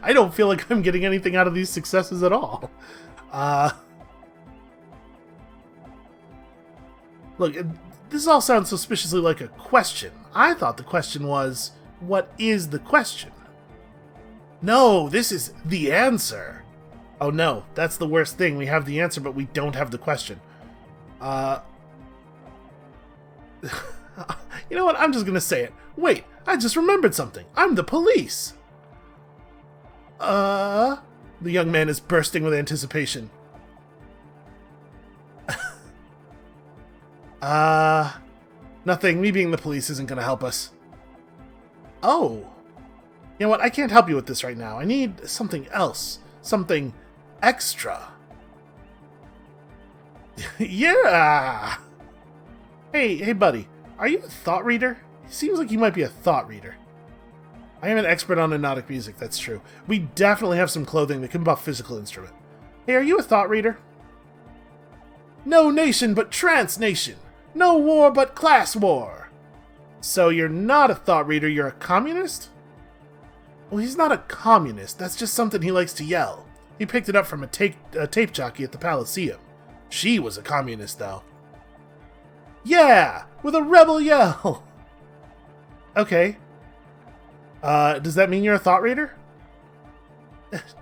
Speaker 1: I don't feel like I'm getting anything out of these successes at all. Look, this all sounds suspiciously like a question. I thought the question was, what is the question? No, this is the answer. Oh no, that's the worst thing. We have the answer, but we don't have the question. You know what? I'm just gonna say it. Wait, I just remembered something. I'm the police. The young man is bursting with anticipation. Nothing. Me being the police isn't gonna help us. Oh. You know what? I can't help you with this right now. I need something else. Something extra. Yeah! Hey buddy. Are you a thought reader? He seems like you might be a thought reader. I am an expert on hypnotic music, that's true. We definitely have some clothing that can buff physical instrument. Hey, are you a thought reader? No nation but trance nation. No war but class war. So you're not a thought reader, you're a communist? Well, he's not a communist. That's just something he likes to yell. He picked it up from a tape jockey at the Elysium. She was a communist, though. Yeah! With a rebel yell! Okay. Does that mean you're a thought reader?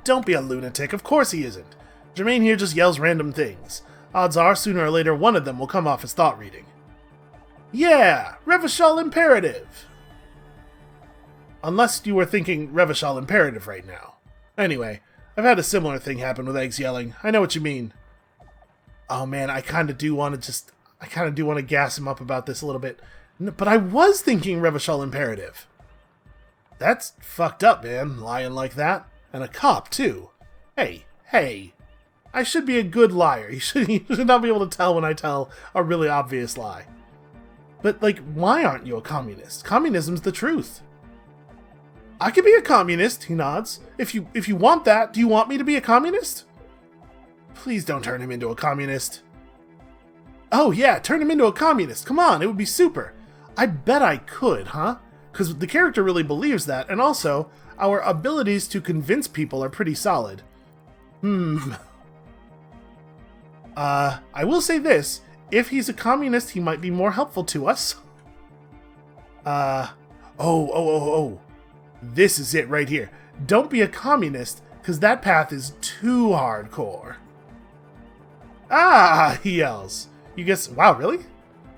Speaker 1: Don't be a lunatic. Of course he isn't. Jermaine here just yells random things. Odds are, sooner or later, one of them will come off as thought reading. Yeah! Revachol imperative! Unless you were thinking Revachol imperative right now. Anyway, I've had a similar thing happen with eggs yelling. I know what you mean. Oh man, I kinda do want to gas him up about this a little bit. But I was thinking Revachol imperative. That's fucked up, man, lying like that. And a cop, too. Hey. I should be a good liar. You should not be able to tell when I tell a really obvious lie. But, like, why aren't you a communist? Communism's the truth. I could be a communist, he nods. If you want that, do you want me to be a communist? Please don't turn him into a communist. Oh yeah, turn him into a communist. Come on, it would be super. I bet I could, huh? Because the character really believes that, and also, our abilities to convince people are pretty solid. I will say this. If he's a communist, he might be more helpful to us. Oh. This is it right here. Don't be a communist, because that path is too hardcore. Ah, he yells. You guess, wow, really?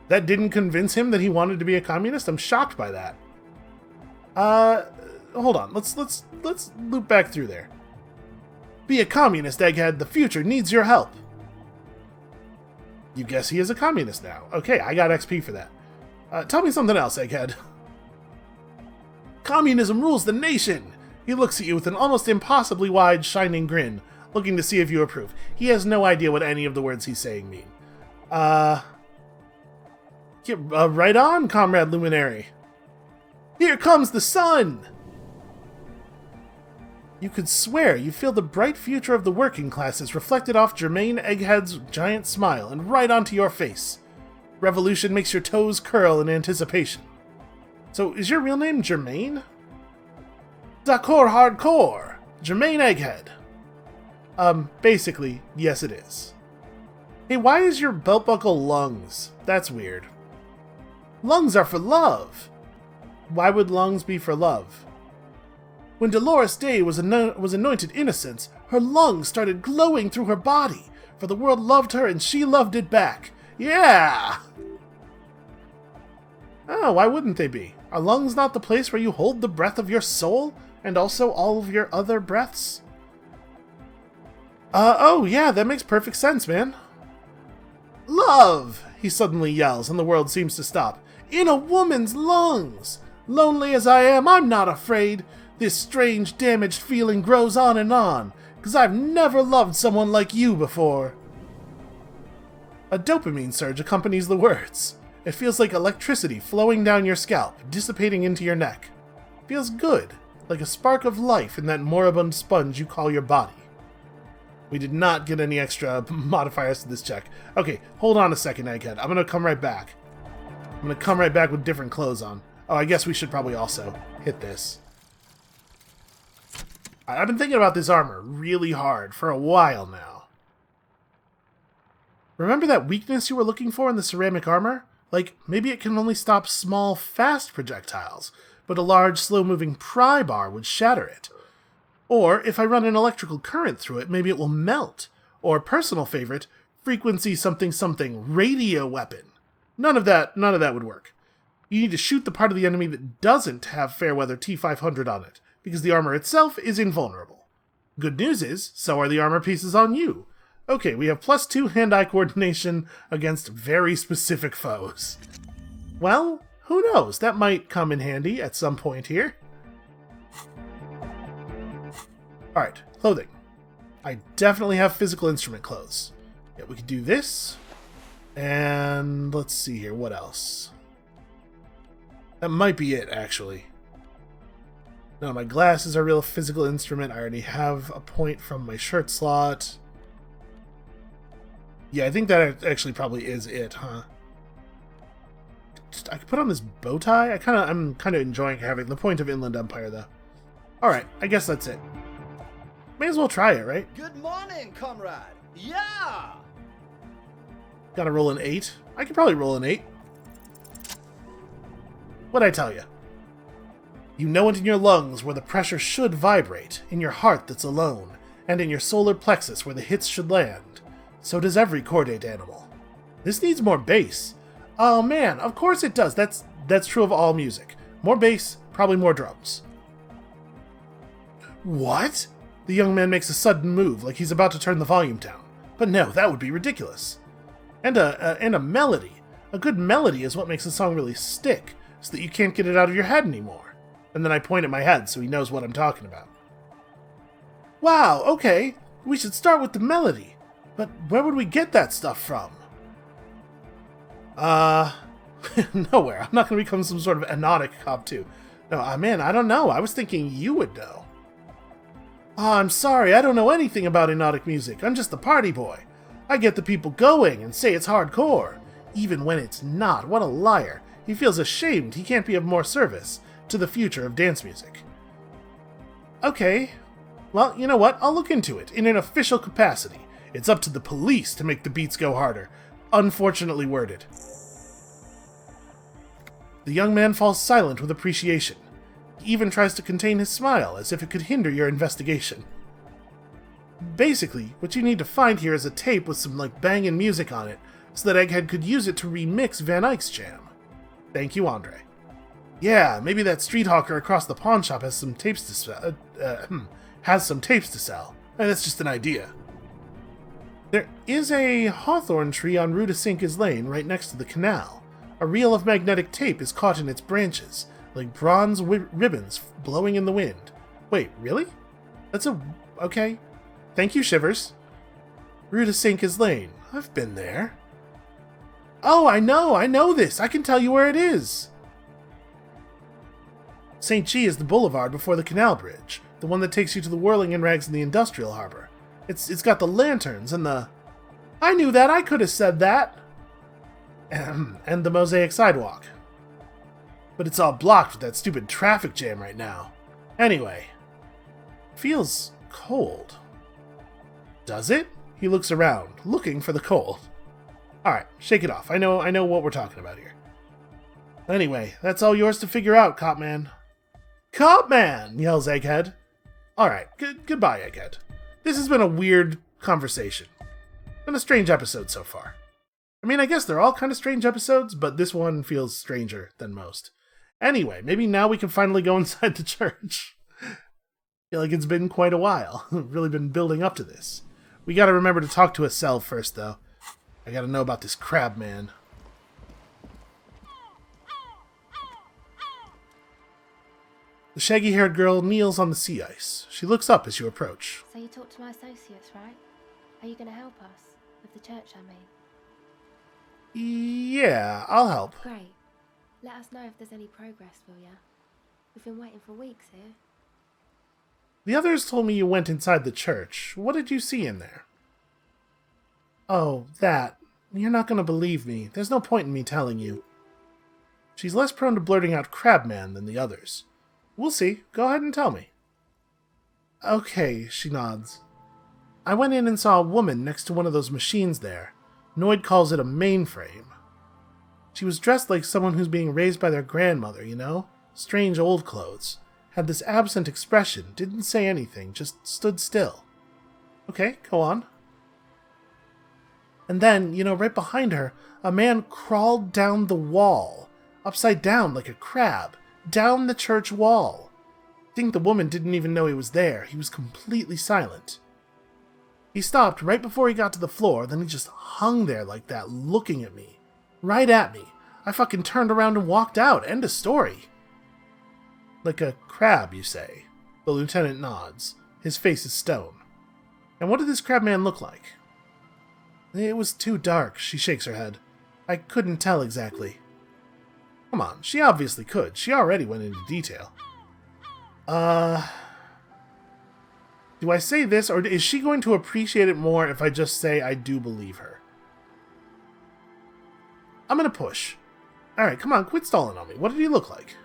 Speaker 1: That didn't convince him that he wanted to be a communist? I'm shocked by that. Hold on. Let's loop back through there. Be a communist, Egghead. The future needs your help. You guess he is a communist now. Okay, I got XP for that. Tell me something else, Egghead. Communism rules the nation! He looks at you with an almost impossibly wide, shining grin, looking to see if you approve. He has no idea what any of the words he's saying mean. Right on, Comrade Luminary. Here comes the sun! You could swear you feel the bright future of the working classes reflected off Jermaine Egghead's giant smile and right onto your face. Revolution makes your toes curl in anticipation. So, is your real name Jermaine? D'accord hardcore! Jermaine Egghead. Basically, yes it is. Hey, why is your belt buckle lungs? That's weird. Lungs are for love! Why would lungs be for love? When Dolores Day was anointed innocence, her lungs started glowing through her body, for the world loved her and she loved it back. Yeah! Oh, why wouldn't they be? Are lungs not the place where you hold the breath of your soul, and also all of your other breaths? Oh yeah, that makes perfect sense, man. Love! He suddenly yells, and the world seems to stop. In a woman's lungs! Lonely as I am, I'm not afraid. This strange, damaged feeling grows on, 'cause I've never loved someone like you before. A dopamine surge accompanies the words. It feels like electricity flowing down your scalp, dissipating into your neck. It feels good, like a spark of life in that moribund sponge you call your body. We did not get any extra modifiers to this check. Okay, hold on a second, Egghead. I'm gonna come right back. I'm gonna come right back with different clothes on. Oh, I guess we should probably also hit this. I've been thinking about this armor really hard for a while now. Remember that weakness you were looking for in the ceramic armor? Like, maybe it can only stop small, fast projectiles, but a large, slow-moving pry bar would shatter it. Or, if I run an electrical current through it, maybe it will melt. Or, personal favorite, frequency something something, radio weapon. None of that would work. You need to shoot the part of the enemy that doesn't have Fairweather T500 on it, because the armor itself is invulnerable. Good news is, so are the armor pieces on you. Okay, we have +2 hand-eye coordination against very specific foes. Well, who knows? That might come in handy at some point here. Alright, clothing. I definitely have physical instrument clothes. Yeah, we could do this. And let's see here, what else? That might be it, actually. No, my glasses are real physical instrument. I already have a point from my shirt slot. Yeah, I think that actually probably is it, huh? I could put on this bow tie. I'm kind of enjoying having the point of Inland Empire, though. Alright, I guess that's it. May as well try it, right?
Speaker 5: Good morning, comrade. Yeah!
Speaker 1: Gotta roll an 8. I could probably roll an 8. What'd I tell you? You know it in your lungs where the pressure should vibrate, in your heart that's alone, and in your solar plexus where the hits should land. So does every chordate animal. This needs more bass. Oh man, of course it does. That's true of all music. More bass, probably more drums. What? The young man makes a sudden move, like he's about to turn the volume down. But no, that would be ridiculous. And a melody. A good melody is what makes a song really stick, so that you can't get it out of your head anymore. And then I point at my head so he knows what I'm talking about. Wow, okay. We should start with the melody. But where would we get that stuff from? Nowhere. I'm not going to become some sort of anotic cop too. No, man, I don't know. I was thinking you would know. Oh, I'm sorry. I don't know anything about hypnotic music. I'm just the party boy. I get the people going and say it's hardcore. Even when it's not. What a liar. He feels ashamed he can't be of more service to the future of dance music. Okay. Well, you know what? I'll look into it in an official capacity. It's up to the police to make the beats go harder. Unfortunately worded. The young man falls silent with appreciation. He even tries to contain his smile, as if it could hinder your investigation. Basically, what you need to find here is a tape with some, bangin' music on it, so that Egghead could use it to remix Van Eyck's jam. Thank you, Andre. Yeah, maybe that street hawker across the pawn shop has some tapes to sell. That's just an idea. There is a hawthorn tree on Rue de Cinque's Lane right next to the canal. A reel of magnetic tape is caught in its branches, like bronze ribbons blowing in the wind. Wait, really? Okay. Thank you, Shivers. Rue de Cinque's Lane. I've been there. Oh, I know this. I can tell you where it is. St. G is the boulevard before the canal bridge, the one that takes you to the whirling and rags in the industrial harbor. It's got the lanterns and the... I knew that! I could have said that! And the mosaic sidewalk. But it's all blocked with that stupid traffic jam right now. Anyway. Feels cold. Does it? He looks around, looking for the cold. Alright, shake it off. I know what we're talking about here. Anyway, that's all yours to figure out, Copman. Copman! Yells Egghead. Alright, goodbye, Egghead. This has been a weird conversation. Been a strange episode so far. I mean, I guess they're all kind of strange episodes, but this one feels stranger than most. Anyway, maybe now we can finally go inside the church. I feel like it's been quite a while. Really been building up to this. We gotta remember to talk to Estelle first, though. I gotta know about this crab man. The shaggy-haired girl kneels on the sea ice. She looks up as you approach.
Speaker 7: So you talked to my associates, right? Are you going to help us? With the church, I mean.
Speaker 1: Yeah, I'll help.
Speaker 7: Great. Let us know if there's any progress, will ya? We've been waiting for weeks here.
Speaker 1: The others told me you went inside the church. What did you see in there? Oh, that. You're not going to believe me. There's no point in me telling you. She's less prone to blurting out Crabman than the others. We'll see. Go ahead and tell me. Okay, she nods. I went in and saw a woman next to one of those machines there. Noid calls it a mainframe. She was dressed like someone who's being raised by their grandmother, you know? Strange old clothes. Had this absent expression, didn't say anything, just stood still. Okay, go on. And then, right behind her, a man crawled down the wall, upside down like a crab, down the church wall. I think the woman didn't even know he was there. He was completely silent. He stopped right before he got to the floor, then he just hung there like that, looking at me. Right at me. I fucking turned around and walked out. End of story. Like a crab, you say? The lieutenant nods. His face is stone. And what did this crab man look like? It was too dark, she shakes her head. I couldn't tell exactly. Come on, she obviously could. She already went into detail. Do I say this, or is she going to appreciate it more if I just say I do believe her? I'm gonna push. Alright, come on, quit stalling on me. What did he look like?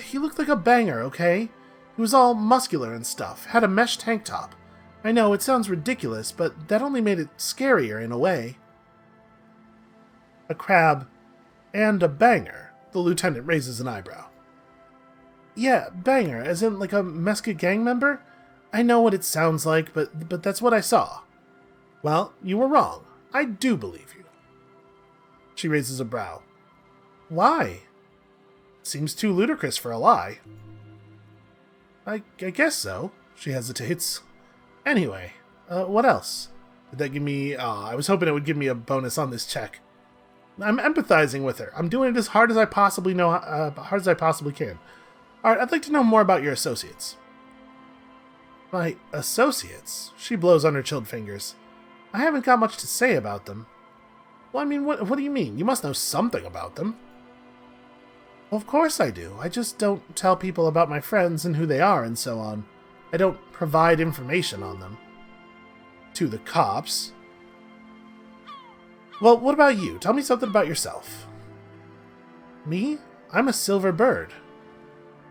Speaker 1: He looked like a banger, okay? He was all muscular and stuff, had a mesh tank top. I know, it sounds ridiculous, but that only made it scarier in a way. A crab and a banger. The lieutenant raises an eyebrow. Yeah, banger, as in like a Mesca gang member? I know what it sounds like, but that's what I saw. Well, you were wrong. I do believe you. She raises a brow. Why? Seems too ludicrous for a lie. I guess so. She hesitates. Anyway, what else? Did that give me... I was hoping it would give me a bonus on this check. I'm empathizing with her. I'm doing it as hard as I possibly can. Alright, I'd like to know more about your associates. My associates? She blows on her chilled fingers. I haven't got much to say about them. Well, I mean, what do you mean? You must know something about them. Well, of course I do. I just don't tell people about my friends and who they are and so on. I don't provide information on them. To the cops. Well, what about you? Tell me something about yourself. Me? I'm a silver bird.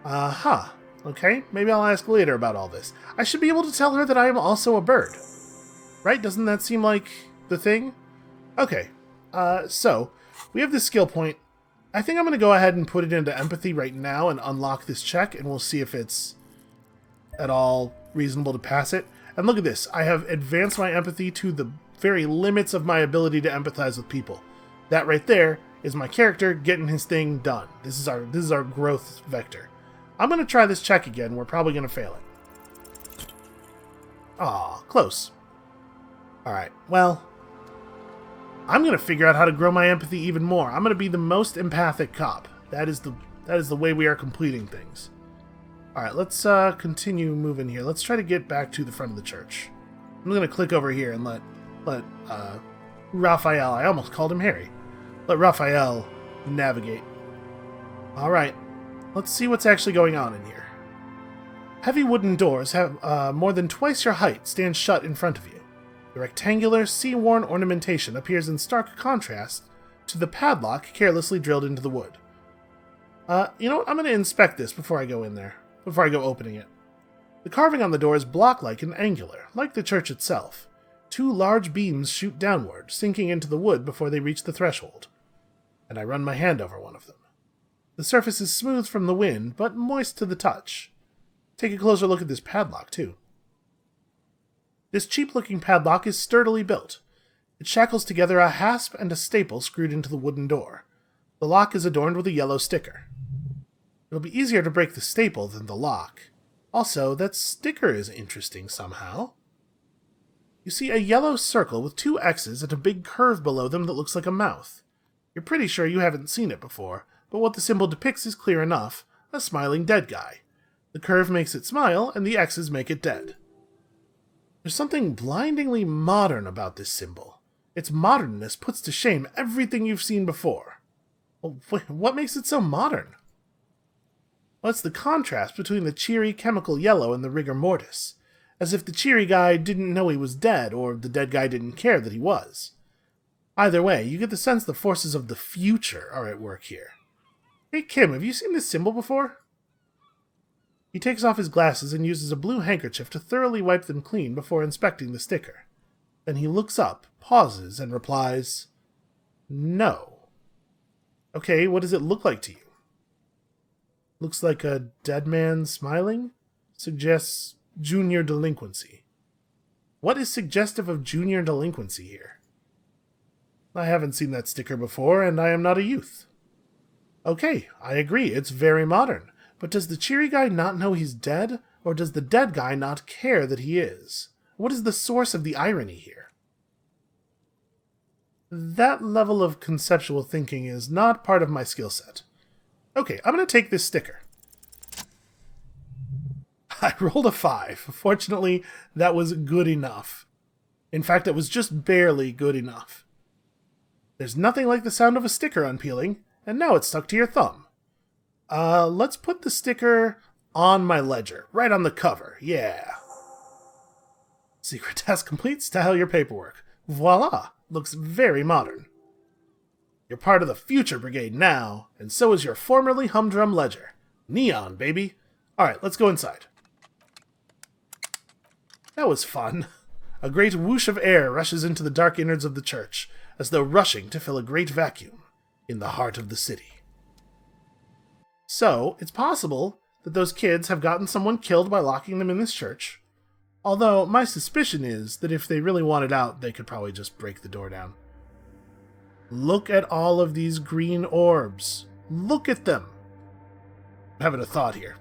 Speaker 1: Huh. Okay, maybe I'll ask later about all this. I should be able to tell her that I am also a bird. Right? Doesn't that seem like the thing? Okay. So, we have this skill point. I think I'm going to go ahead and put it into empathy right now and unlock this check, and we'll see if it's at all reasonable to pass it. And look at this. I have advanced my empathy to the very limits of my ability to empathize with people. That right there is my character getting his thing done. This is our growth vector. I'm going to try this check again. We're probably going to fail it. Aw, close. Alright, well, I'm going to figure out how to grow my empathy even more. I'm going to be the most empathic cop. That is the way we are completing things. Alright, let's continue moving here. Let's try to get back to the front of the church. I'm going to click over here and let Raphael, I almost called him Harry, let Raphael navigate. Alright, let's see what's actually going on in here. Heavy wooden doors have more than twice your height stand shut in front of you. The rectangular, sea-worn ornamentation appears in stark contrast to the padlock carelessly drilled into the wood. You know what? I'm going to inspect this before I go in there, before I go opening it. The carving on the door is block-like and angular, like the church itself. Two large beams shoot downward, sinking into the wood before they reach the threshold. And I run my hand over one of them. The surface is smooth from the wind, but moist to the touch. Take a closer look at this padlock, too. This cheap-looking padlock is sturdily built. It shackles together a hasp and a staple screwed into the wooden door. The lock is adorned with a yellow sticker. It'll be easier to break the staple than the lock. Also, that sticker is interesting somehow. You see a yellow circle with two X's and a big curve below them that looks like a mouth. You're pretty sure you haven't seen it before, but what the symbol depicts is clear enough: a smiling dead guy. The curve makes it smile, and the X's make it dead. There's something blindingly modern about this symbol. Its modernness puts to shame everything you've seen before. Well, what makes it so modern? Well, it's the contrast between the cheery chemical yellow and the rigor mortis, as if the cheery guy didn't know he was dead, or the dead guy didn't care that he was. Either way, you get the sense the forces of the future are at work here. Hey Kim, have you seen this symbol before? He takes off his glasses and uses a blue handkerchief to thoroughly wipe them clean before inspecting the sticker. Then he looks up, pauses, and replies, "No." Okay, what does it look like to you? Looks like a dead man smiling? Suggests junior delinquency. What is suggestive of junior delinquency here? I haven't seen that sticker before, and I am not a youth. Okay, I agree, it's very modern. But does the cheery guy not know he's dead, or does the dead guy not care that he is? What is the source of the irony here? That level of conceptual thinking is not part of my skill set. Okay, I'm going to take this sticker. I rolled a 5. Fortunately, that was good enough. In fact, it was just barely good enough. There's nothing like the sound of a sticker unpeeling, and now it's stuck to your thumb. Let's put the sticker on my ledger, right on the cover, yeah. Secret task complete, style your paperwork. Voila, looks very modern. You're part of the Future Brigade now, and so is your formerly humdrum ledger. Neon, baby. Alright, let's go inside. That was fun. A great whoosh of air rushes into the dark innards of the church, as though rushing to fill a great vacuum in the heart of the city. So, it's possible that those kids have gotten someone killed by locking them in this church. Although, my suspicion is that if they really wanted out, they could probably just break the door down. Look at all of these green orbs. Look at them. I'm having a thought here.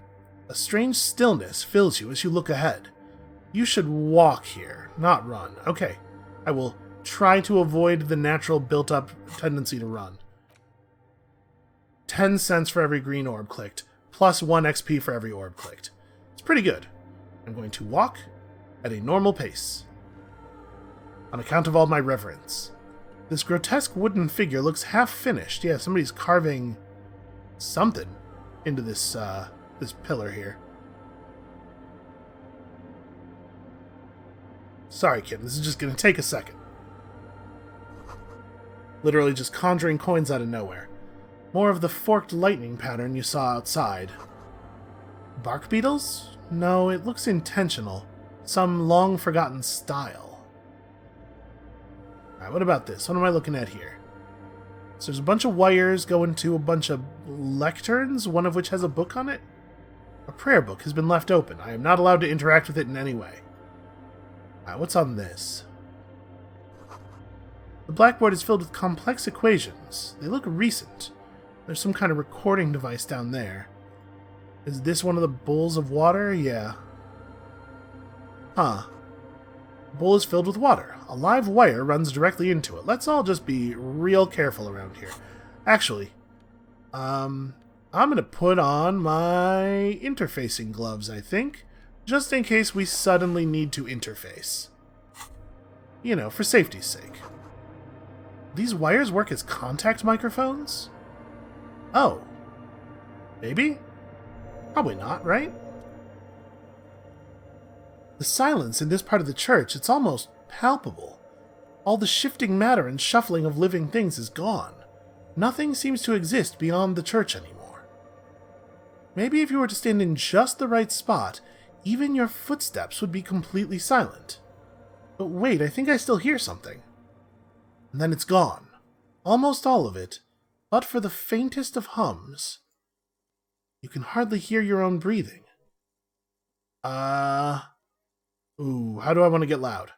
Speaker 1: A strange stillness fills you as you look ahead. You should walk here, not run. Okay, I will try to avoid the natural built-up tendency to run. 10 cents for every green orb clicked, plus 1 XP for every orb clicked. It's pretty good. I'm going to walk at a normal pace. On account of all my reverence. This grotesque wooden figure looks half finished. Yeah, somebody's carving something into this pillar here. Sorry, kid, this is just going to take a second. Literally just conjuring coins out of nowhere. More of the forked lightning pattern you saw outside. Bark beetles? No, it looks intentional. Some long-forgotten style. Alright, what about this? What am I looking at here? So there's a bunch of wires going to a bunch of lecterns, one of which has a book on it. A prayer book has been left open. I am not allowed to interact with it in any way. Alright, what's on this? The blackboard is filled with complex equations. They look recent. There's some kind of recording device down there. Is this one of the bowls of water? Yeah. Huh. The bowl is filled with water. A live wire runs directly into it. Let's all just be real careful around here. Actually, I'm going to put on my interfacing gloves, I think. Just in case we suddenly need to interface. You know, for safety's sake. These wires work as contact microphones? Oh. Maybe? Probably not, right? The silence in this part of the church, it's almost palpable. All the shifting matter and shuffling of living things is gone. Nothing seems to exist beyond the church anymore. Maybe if you were to stand in just the right spot, even your footsteps would be completely silent. But wait, I think I still hear something. And then it's gone. Almost all of it, but for the faintest of hums. You can hardly hear your own breathing. Ooh, how do I want to get loud?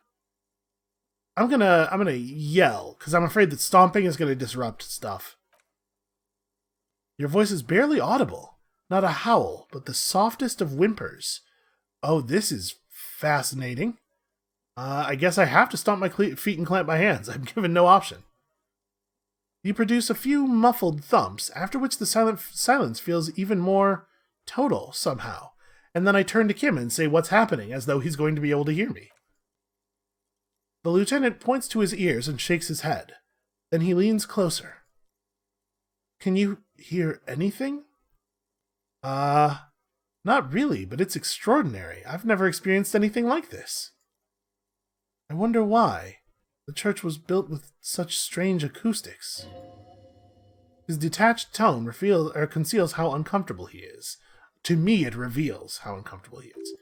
Speaker 1: I'm gonna yell, because I'm afraid that stomping is gonna disrupt stuff. Your voice is barely audible. Not a howl, but the softest of whimpers. Oh, this is fascinating. I guess I have to stomp my feet and clamp my hands. I'm given no option. You produce a few muffled thumps, after which the silence feels even more total somehow. And then I turn to Kim and say what's happening, as though he's going to be able to hear me. The lieutenant points to his ears and shakes his head. Then he leans closer. Can you hear anything? Not really, but it's extraordinary. I've never experienced anything like this. I wonder why. The church was built with such strange acoustics. His detached tone conceals how uncomfortable he is. To me, it reveals how uncomfortable he is.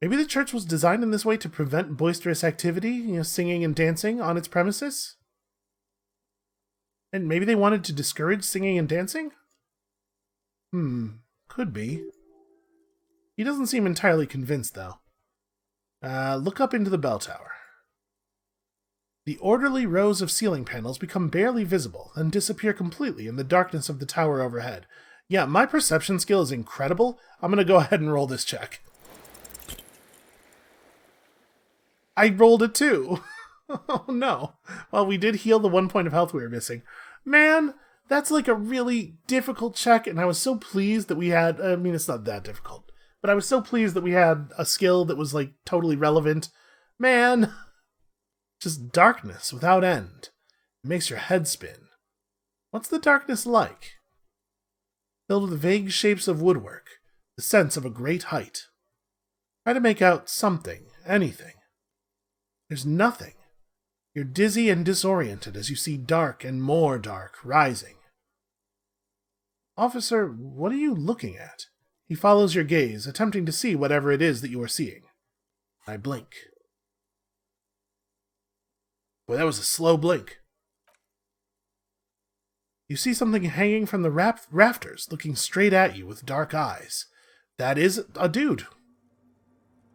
Speaker 1: Maybe the church was designed in this way to prevent boisterous activity, singing and dancing on its premises? And maybe they wanted to discourage singing and dancing? Could be. He doesn't seem entirely convinced, though. Look up into the bell tower. The orderly rows of ceiling panels become barely visible and disappear completely in the darkness of the tower overhead. Yeah, my perception skill is incredible. I'm going to go ahead and roll this check. I rolled a 2. Oh no. Well, we did heal the 1 point of health we were missing. Man, that's like a really difficult check, and I was so pleased that we had... I mean, it's not that difficult, but I was so pleased that we had a skill that was, like, totally relevant. Man, just darkness without end. It makes your head spin. What's the darkness like? Filled with vague shapes of woodwork, the sense of a great height. Try to make out something, anything. There's nothing. You're dizzy and disoriented as you see dark and more dark rising. Officer, what are you looking at? He follows your gaze, attempting to see whatever it is that you are seeing. I blink. Boy, that was a slow blink. You see something hanging from the rafters, looking straight at you with dark eyes. That is a dude.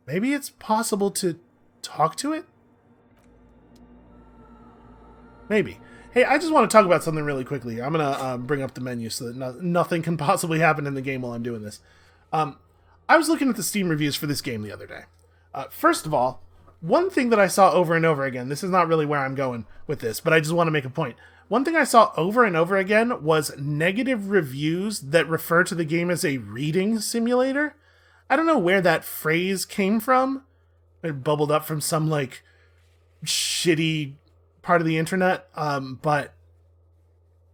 Speaker 1: Maybe it's possible to talk to it? Maybe. Hey, I just want to talk about something really quickly. I'm going to bring up the menu so that nothing can possibly happen in the game while I'm doing this. I was looking at the Steam reviews for this game the other day. First of all, one thing that I saw over and over again, this is not really where I'm going with this, but I just want to make a point. One thing I saw over and over again was negative reviews that refer to the game as a reading simulator. I don't know where that phrase came from. It bubbled up from some, like, shitty part of the internet, but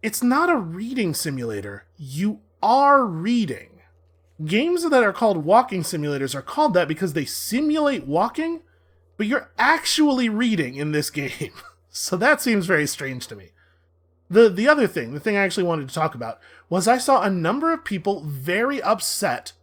Speaker 1: it's not a reading simulator. You are reading. Games that are called walking simulators are called that because they simulate walking, but you're actually reading in this game. So that seems very strange to me. The other thing, the thing I actually wanted to talk about, was I saw a number of people very upset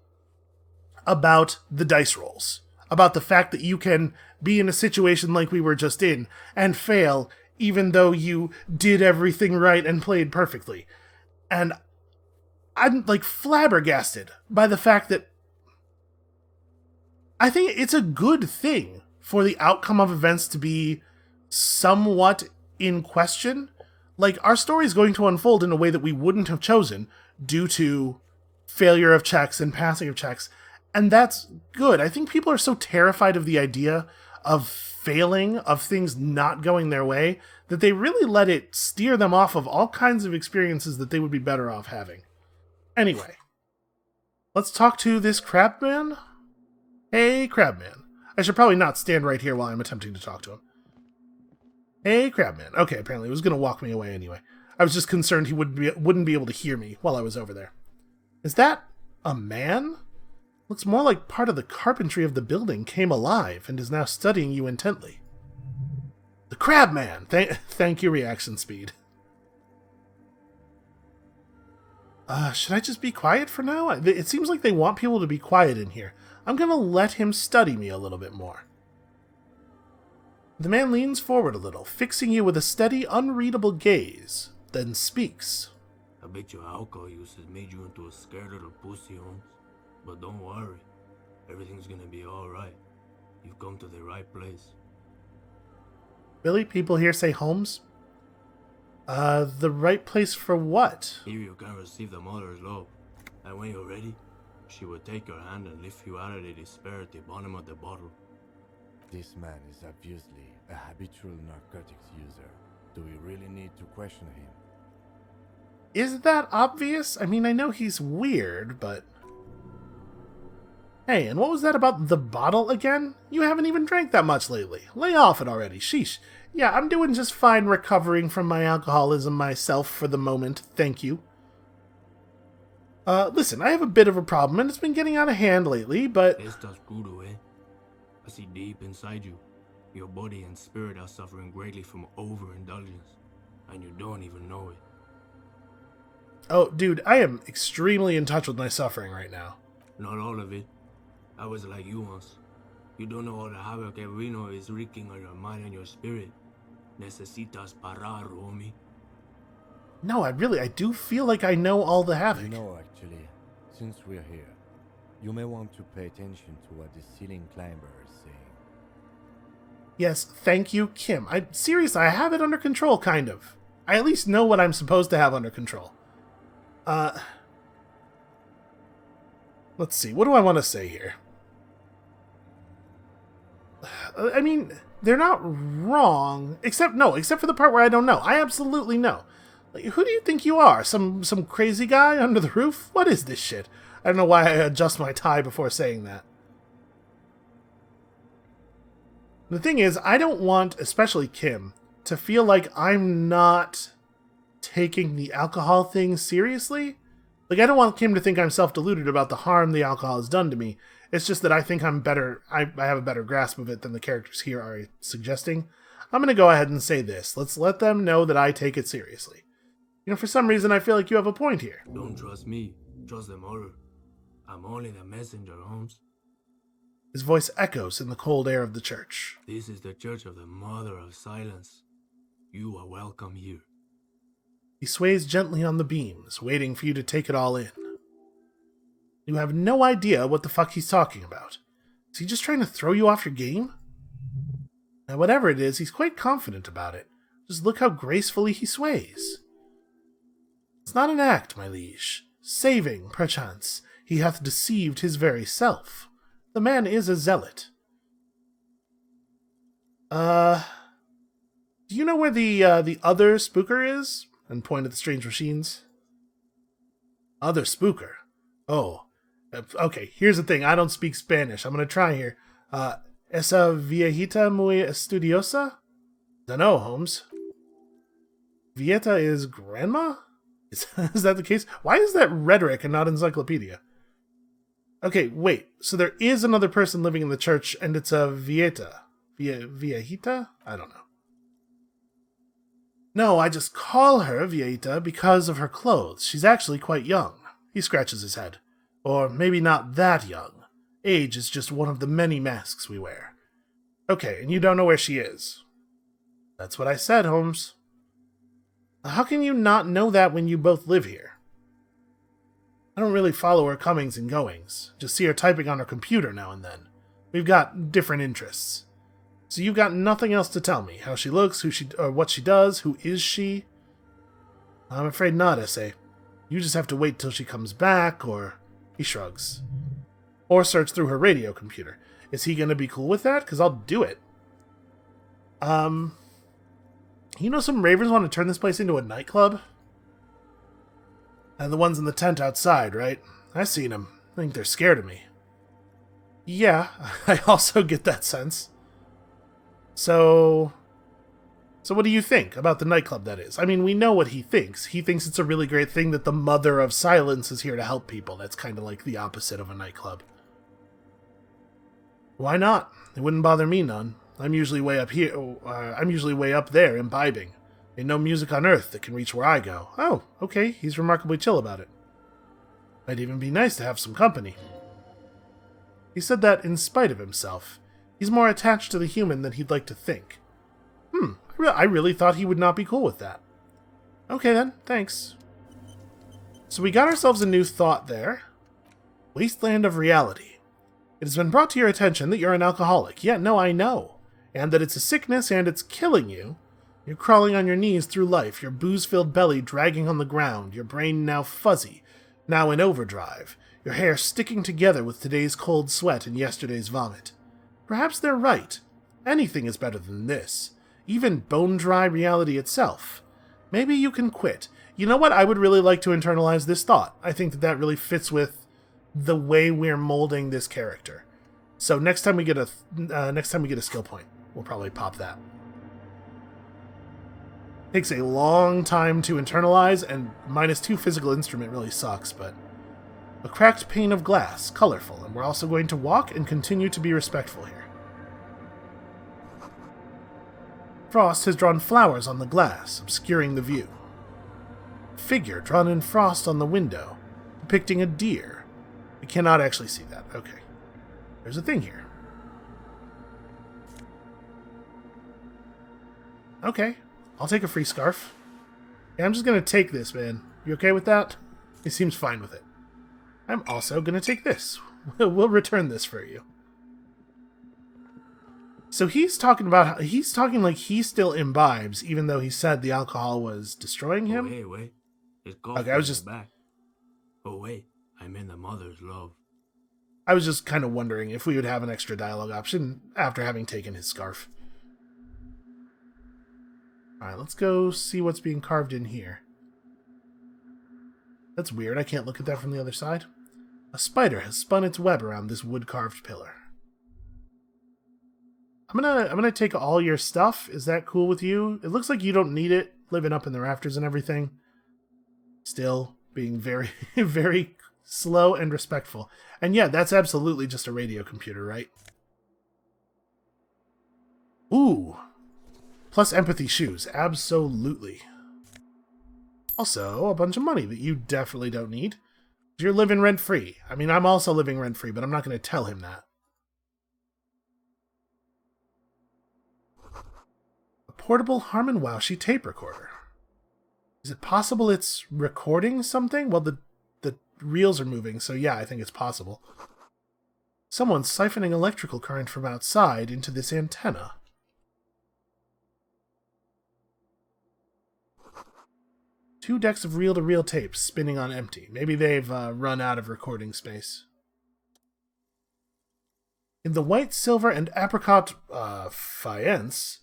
Speaker 1: about the dice rolls. About the fact that you can be in a situation like we were just in and fail even though you did everything right and played perfectly. And I'm, like, flabbergasted by the fact that I think it's a good thing for the outcome of events to be somewhat in question. Like, our story is going to unfold in a way that we wouldn't have chosen due to failure of checks and passing of checks. And that's good. I think people are so terrified of the idea of failing, of things not going their way, that they really let it steer them off of all kinds of experiences that they would be better off having. Anyway, let's talk to this crabman. Hey, crabman. I should probably not stand right here while I'm attempting to talk to him. Hey, crabman. Okay, apparently he was going to walk me away anyway. I was just concerned he wouldn't be able to hear me while I was over there. Is that a man? Looks more like part of the carpentry of the building came alive and is now studying you intently. The crabman! Thank you, reaction speed. Should I just be quiet for now? It seems like they want people to be quiet in here. I'm going to let him study me a little bit more. The man leans forward a little, fixing you with a steady, unreadable gaze, then speaks.
Speaker 8: I bet your alcohol use has made you into a scared little pussy, Holmes. But don't worry. Everything's gonna be alright. You've come to the right place.
Speaker 1: Really? People here say Holmes? The right place for what?
Speaker 8: Here you can receive the mother's love. And when you're ready, she will take your hand and lift you out of the despair at the bottom of the bottle.
Speaker 3: This man is obviously a habitual narcotics user. Do we really need to question him?
Speaker 1: Is that obvious? I mean, I know he's weird, but... Hey, and what was that about the bottle again? You haven't even drank that much lately. Lay off it already, sheesh. Yeah, I'm doing just fine recovering from my alcoholism myself for the moment, thank you. Listen, I have a bit of a problem, and it's been getting out of hand lately, but...
Speaker 8: Estás crudo, eh? I see deep inside you. Your body and spirit are suffering greatly from overindulgence, and you don't even know it.
Speaker 1: Oh, dude, I am extremely in touch with my suffering right now.
Speaker 8: Not all of it. I was like you once. You don't know all the havoc El Reno is wreaking on your mind and your spirit. Necesitas parar, homie.
Speaker 1: No, I do feel like I know all the havoc.
Speaker 3: You know, actually, since we're here, you may want to pay attention to what the ceiling climber is saying.
Speaker 1: Yes, thank you, Kim. Seriously, I have it under control, kind of. I at least know what I'm supposed to have under control. Let's see, what do I want to say here? I mean, they're not wrong, except for the part where I don't know. I absolutely know. Like, who do you think you are? Some crazy guy under the roof? What is this shit? I don't know why I adjust my tie before saying that. The thing is, I don't want, especially Kim, to feel like I'm not taking the alcohol thing seriously. Like, I don't want Kim to think I'm self-deluded about the harm the alcohol has done to me. It's just that I think I'm better, I have a better grasp of it than the characters here are suggesting. I'm going to go ahead and say this. Let's let them know that I take it seriously. You know, for some reason, I feel like you have a point here.
Speaker 8: Don't trust me. Trust the mother. I'm only the messenger, Holmes.
Speaker 1: His voice echoes in the cold air of the church.
Speaker 8: This is the church of the Mother of Silence. You are welcome here.
Speaker 1: He sways gently on the beams, waiting for you to take it all in. You have no idea what the fuck he's talking about. Is he just trying to throw you off your game? Now, whatever it is, he's quite confident about it. Just look how gracefully he sways. It's not an act, my liege. Saving, perchance, he hath deceived his very self. The man is a zealot. Do you know where the other spooker is? And point at the strange machines. Other spooker? Oh. Okay, here's the thing. I don't speak Spanish. I'm gonna try here. Esa viejita muy estudiosa? Dunno, Holmes. Vieta is grandma? Is that the case? Why is that rhetoric and not encyclopedia? Okay, wait. So there is another person living in the church, and it's a vieta. Viejita? I don't know. No, I just call her Viejita because of her clothes. She's actually quite young. He scratches his head. Or maybe not that young. Age is just one of the many masks we wear. Okay, and you don't know where she is. That's what I said, Holmes. How can you not know that when you both live here? I don't really follow her comings and goings. Just see her typing on her computer now and then. We've got different interests. So you've got nothing else to tell me. How she looks, what she does, who is she? I'm afraid not, Essay. You just have to wait till she comes back, or... He shrugs. Or search through her radio computer. Is he gonna be cool with that? Because I'll do it. You know some ravers want to turn this place into a nightclub? The ones in the tent outside, right? I've seen them. I think they're scared of me. Yeah, I also get that sense. So what do you think about the nightclub, that is? I mean, we know what he thinks. He thinks it's a really great thing that the Mother of Silence is here to help people. That's kind of like the opposite of a nightclub. Why not? It wouldn't bother me none. I'm usually way up here. I'm usually way up there, imbibing. Ain't no music on earth that can reach where I go. Oh, okay. He's remarkably chill about it. Might even be nice to have some company. He said that in spite of himself. He's more attached to the human than he'd like to think. I really thought he would not be cool with that. Okay then, thanks. So we got ourselves a new thought there. Wasteland of reality. It has been brought to your attention that you're an alcoholic. Yeah, no, I know. And that it's a sickness and it's killing you. You're crawling on your knees through life, your booze-filled belly dragging on the ground, your brain now fuzzy, now in overdrive, your hair sticking together with today's cold sweat and yesterday's vomit. Perhaps they're right. Anything is better than this. Even bone-dry reality itself. Maybe you can quit. You know what? I would really like to internalize this thought. I think that really fits with the way we're molding this character. So next time we get a skill point, we'll probably pop that. Takes a long time to internalize, and -2 physical instrument really sucks, but a cracked pane of glass, colorful, and we're also going to walk and continue to be respectful here. Frost has drawn flowers on the glass, obscuring the view. Figure drawn in frost on the window, depicting a deer. We cannot actually see that. Okay. There's a thing here. Okay. I'll take a free scarf. Yeah, I'm just going to take this, man. You okay with that? He seems fine with it. I'm also going to take this. We'll return this for you. So he's talking like he still imbibes, even though he said the alcohol was destroying him?
Speaker 8: Oh, wait. It's
Speaker 1: Okay, I was just...
Speaker 8: back. Oh, wait. I'm in the mother's love.
Speaker 1: I was just kind of wondering if we would have an extra dialogue option after having taken his scarf. Alright, let's go see what's being carved in here. That's weird, I can't look at that from the other side. A spider has spun its web around this wood-carved pillar. I'm gonna take all your stuff. Is that cool with you? It looks like you don't need it, living up in the rafters and everything. Still being very, very slow and respectful. And yeah, that's absolutely just a radio computer, right? Ooh. Plus empathy shoes. Absolutely. Also, a bunch of money that you definitely don't need. You're living rent-free. I mean, I'm also living rent-free, but I'm not going to tell him that. A portable Harman Waushi tape recorder. Is it possible it's recording something? Well, the reels are moving, so yeah, I think it's possible. Someone's siphoning electrical current from outside into this antenna. Two decks of reel-to-reel tapes spinning on empty. Maybe they've run out of recording space. In the white, silver, and apricot faience,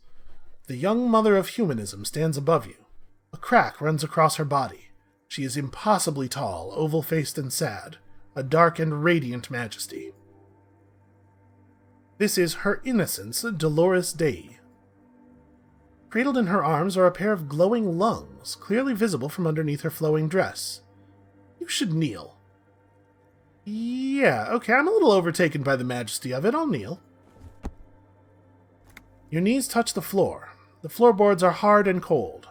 Speaker 1: the young mother of humanism stands above you. A crack runs across her body. She is impossibly tall, oval-faced and sad, a dark and radiant majesty. This is Her Innocence, Dolores Dei. Cradled in her arms are a pair of glowing lungs, clearly visible from underneath her flowing dress. You should kneel. Yeah, okay, I'm a little overtaken by the majesty of it. I'll kneel. Your knees touch the floor. The floorboards are hard and cold.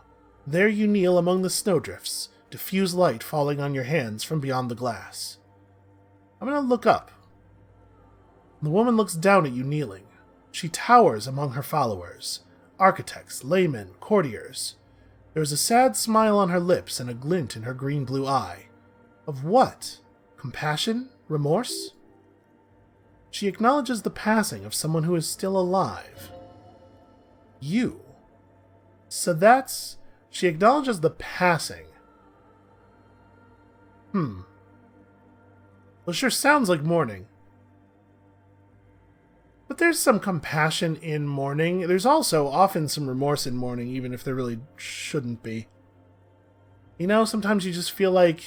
Speaker 1: There you kneel among the snowdrifts, diffuse light falling on your hands from beyond the glass. I'm going to look up. The woman looks down at you kneeling. She towers among her followers. Architects, laymen, courtiers. There is a sad smile on her lips and a glint in her green-blue eye. Of what? Compassion? Remorse? She acknowledges the passing of someone who is still alive. You. So that's... She acknowledges the passing. Well, it sure sounds like mourning. But there's some compassion in mourning. There's also often some remorse in mourning, even if there really shouldn't be. You know, sometimes you just feel like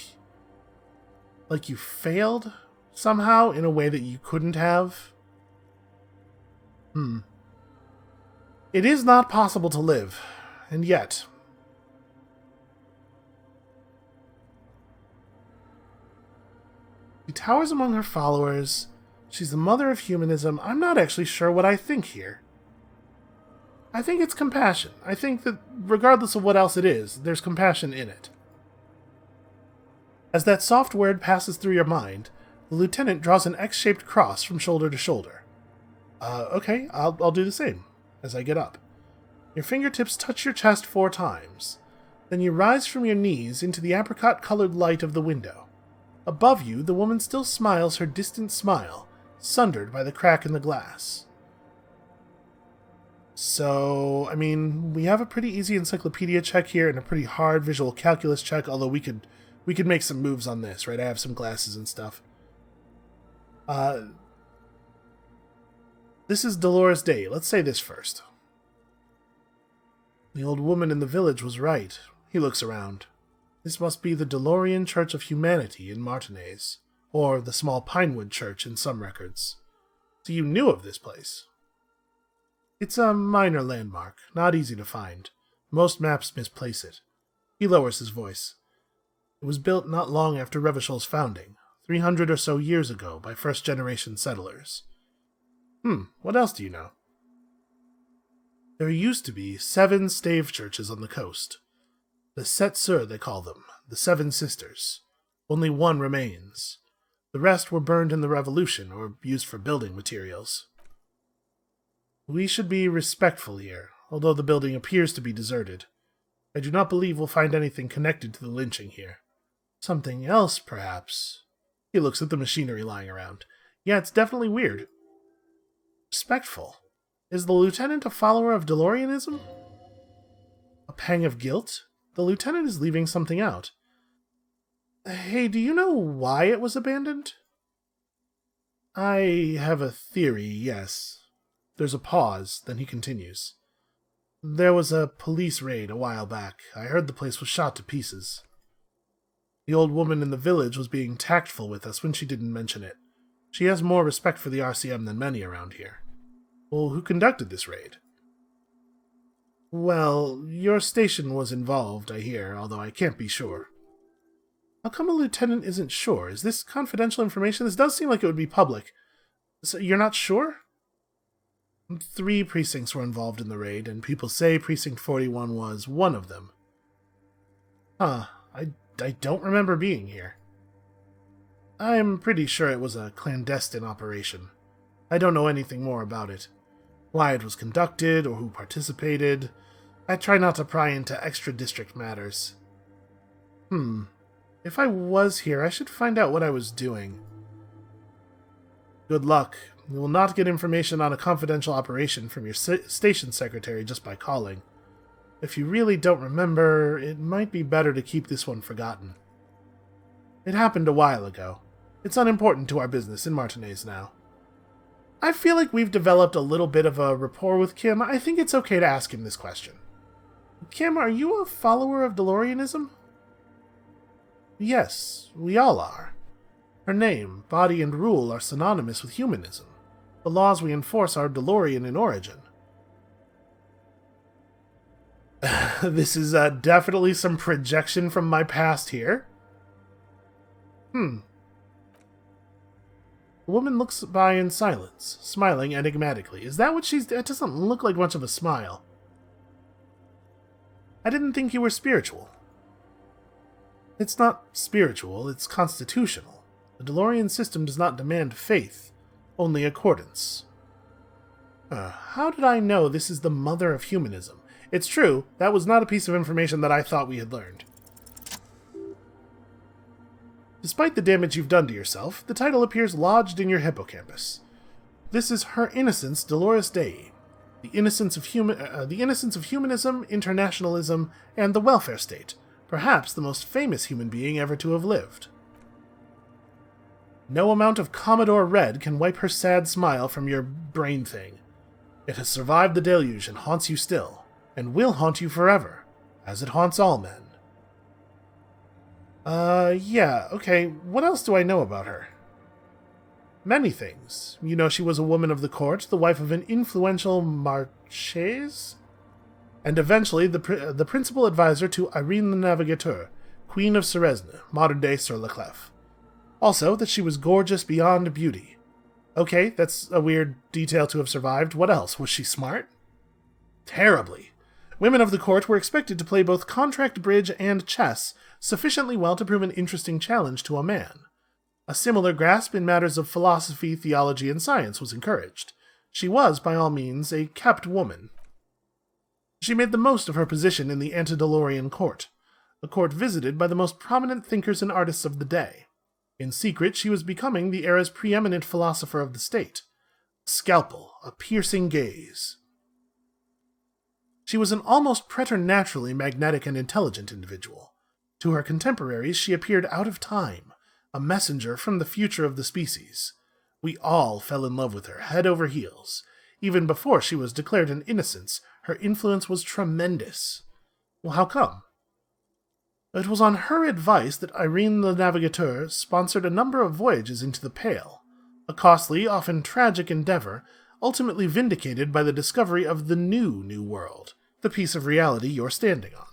Speaker 1: you failed somehow in a way that you couldn't have. It is not possible to live, and yet... She towers among her followers. She's the mother of humanism. I'm not actually sure what I think here. I think it's compassion. I think that regardless of what else it is, there's compassion in it. As that soft word passes through your mind, the lieutenant draws an X-shaped cross from shoulder to shoulder. Okay, I'll do the same as I get up. Your fingertips touch your chest 4 times. Then you rise from your knees into the apricot-colored light of the window. Above you, the woman still smiles her distant smile, sundered by the crack in the glass. So, I mean, we have a pretty easy encyclopedia check here and a pretty hard visual calculus check, although we could make some moves on this, right? I have some glasses and stuff. This is Dolores Dei. Let's say this first. The old woman in the village was right. He looks around. This must be the DeLorean Church of Humanity in Martinez, or the small Pinewood Church in some records. So you knew of this place? It's a minor landmark, not easy to find. Most maps misplace it. He lowers his voice. It was built not long after Revachol's founding, 300 or so years ago, by first-generation settlers. What else do you know? There used to be 7 stave churches on the coast. The Sept Sur, they call them, the Seven Sisters. Only one remains. The rest were burned in the Revolution or used for building materials. We should be respectful here, although the building appears to be deserted. I do not believe we'll find anything connected to the lynching here. Something else, perhaps. He looks at the machinery lying around. Yeah, it's definitely weird. Respectful. Is the lieutenant a follower of DeLoreanism? A pang of guilt? The lieutenant is leaving something out. Hey, do you know why it was abandoned? I have a theory, yes. There's a pause, then he continues. There was a police raid a while back. I heard the place was shot to pieces. The old woman in the village was being tactful with us when she didn't mention it. She has more respect for the RCM than many around here. Well, who conducted this raid? Well, your station was involved, I hear, although I can't be sure. How come a lieutenant isn't sure? Is this confidential information? This does seem like it would be public. So you're not sure? 3 precincts were involved in the raid, and people say Precinct 41 was one of them. I don't remember being here. I'm pretty sure it was a clandestine operation. I don't know anything more about it. Why it was conducted, or who participated. I try not to pry into extra-district matters. If I was here, I should find out what I was doing. Good luck. You will not get information on a confidential operation from your station secretary just by calling. If you really don't remember, it might be better to keep this one forgotten. It happened a while ago. It's unimportant to our business in Martinez now. I feel like we've developed a little bit of a rapport with Kim. I think it's okay to ask him this question. Kim, are you a follower of DeLoreanism? Yes, we all are. Her name, body, and rule are synonymous with humanism. The laws we enforce are DeLorean in origin. This is definitely some projection from my past here. The woman looks by in silence, smiling enigmatically. Is that what she's... It doesn't look like much of a smile. I didn't think you were spiritual. It's not spiritual, it's constitutional. The DeLorean system does not demand faith, only accordance. How did I know this is the mother of humanism? It's true, that was not a piece of information that I thought we had learned. Despite the damage you've done to yourself, the title appears lodged in your hippocampus. This is Her Innocence Dolores Dei, the innocence of humanism, internationalism, and the welfare state, perhaps the most famous human being ever to have lived. No amount of Commodore Red can wipe her sad smile from your brain thing. It has survived the deluge and haunts you still, and will haunt you forever, as it haunts all men. Yeah, okay, what else do I know about her? Many things. You know she was a woman of the court, the wife of an influential Marchese, and eventually the principal advisor to Irene the Navigateur, Queen of Ceresne, modern-day Sur La Clef. Also, that she was gorgeous beyond beauty. Okay, that's a weird detail to have survived. What else? Was she smart? Terribly. Women of the court were expected to play both contract bridge and chess sufficiently well to prove an interesting challenge to a man. A similar grasp in matters of philosophy, theology, and science was encouraged. She was, by all means, a kept woman. She made the most of her position in the antediluvian court, a court visited by the most prominent thinkers and artists of the day. In secret, she was becoming the era's preeminent philosopher of the state. A scalpel, a piercing gaze. She was an almost preternaturally magnetic and intelligent individual. To her contemporaries, she appeared out of time, a messenger from the future of the species. We all fell in love with her, head over heels. Even before she was declared an innocence, her influence was tremendous. Well, how come? It was on her advice that Irene the Navigateur sponsored a number of voyages into the Pale, a costly, often tragic endeavor, ultimately vindicated by the discovery of the New World, the piece of reality you're standing on.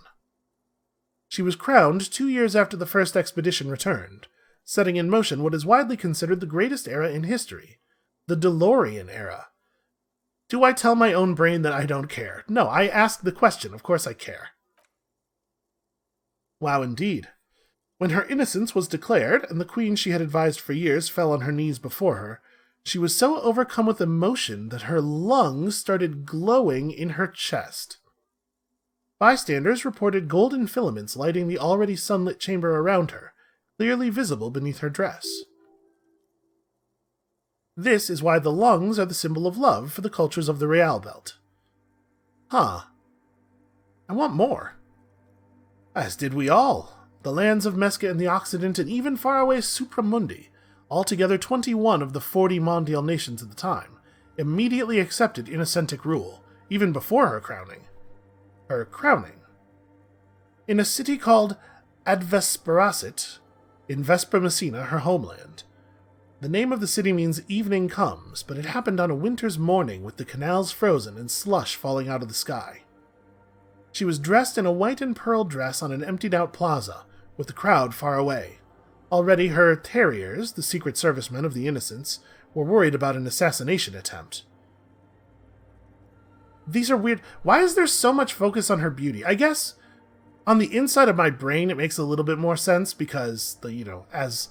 Speaker 1: She was crowned 2 years after the first expedition returned, setting in motion what is widely considered the greatest era in history, the DeLorean era. Do I tell my own brain that I don't care? No, I ask the question. Of course I care. Wow, indeed. When her innocence was declared, and the queen she had advised for years fell on her knees before her, she was so overcome with emotion that her lungs started glowing in her chest. Bystanders reported golden filaments lighting the already sunlit chamber around her, clearly visible beneath her dress. This is why the lungs are the symbol of love for the cultures of the Real Belt. Huh. I want more. As did we all. The lands of Mesca and the Occident and even faraway Supramundi, altogether 21 of the 40 mondial nations at the time, immediately accepted Innocentic rule, even before her crowning. In a city called Advesperacit, in Vesper Messina, her homeland. The name of the city means evening comes, but it happened on a winter's morning with the canals frozen and slush falling out of the sky. She was dressed in a white and pearl dress on an emptied-out plaza, with the crowd far away. Already her terriers, the Secret Servicemen of the Innocents, were worried about an assassination attempt. These are weird. Why is there so much focus on her beauty? I guess on the inside of my brain it makes a little bit more sense because, as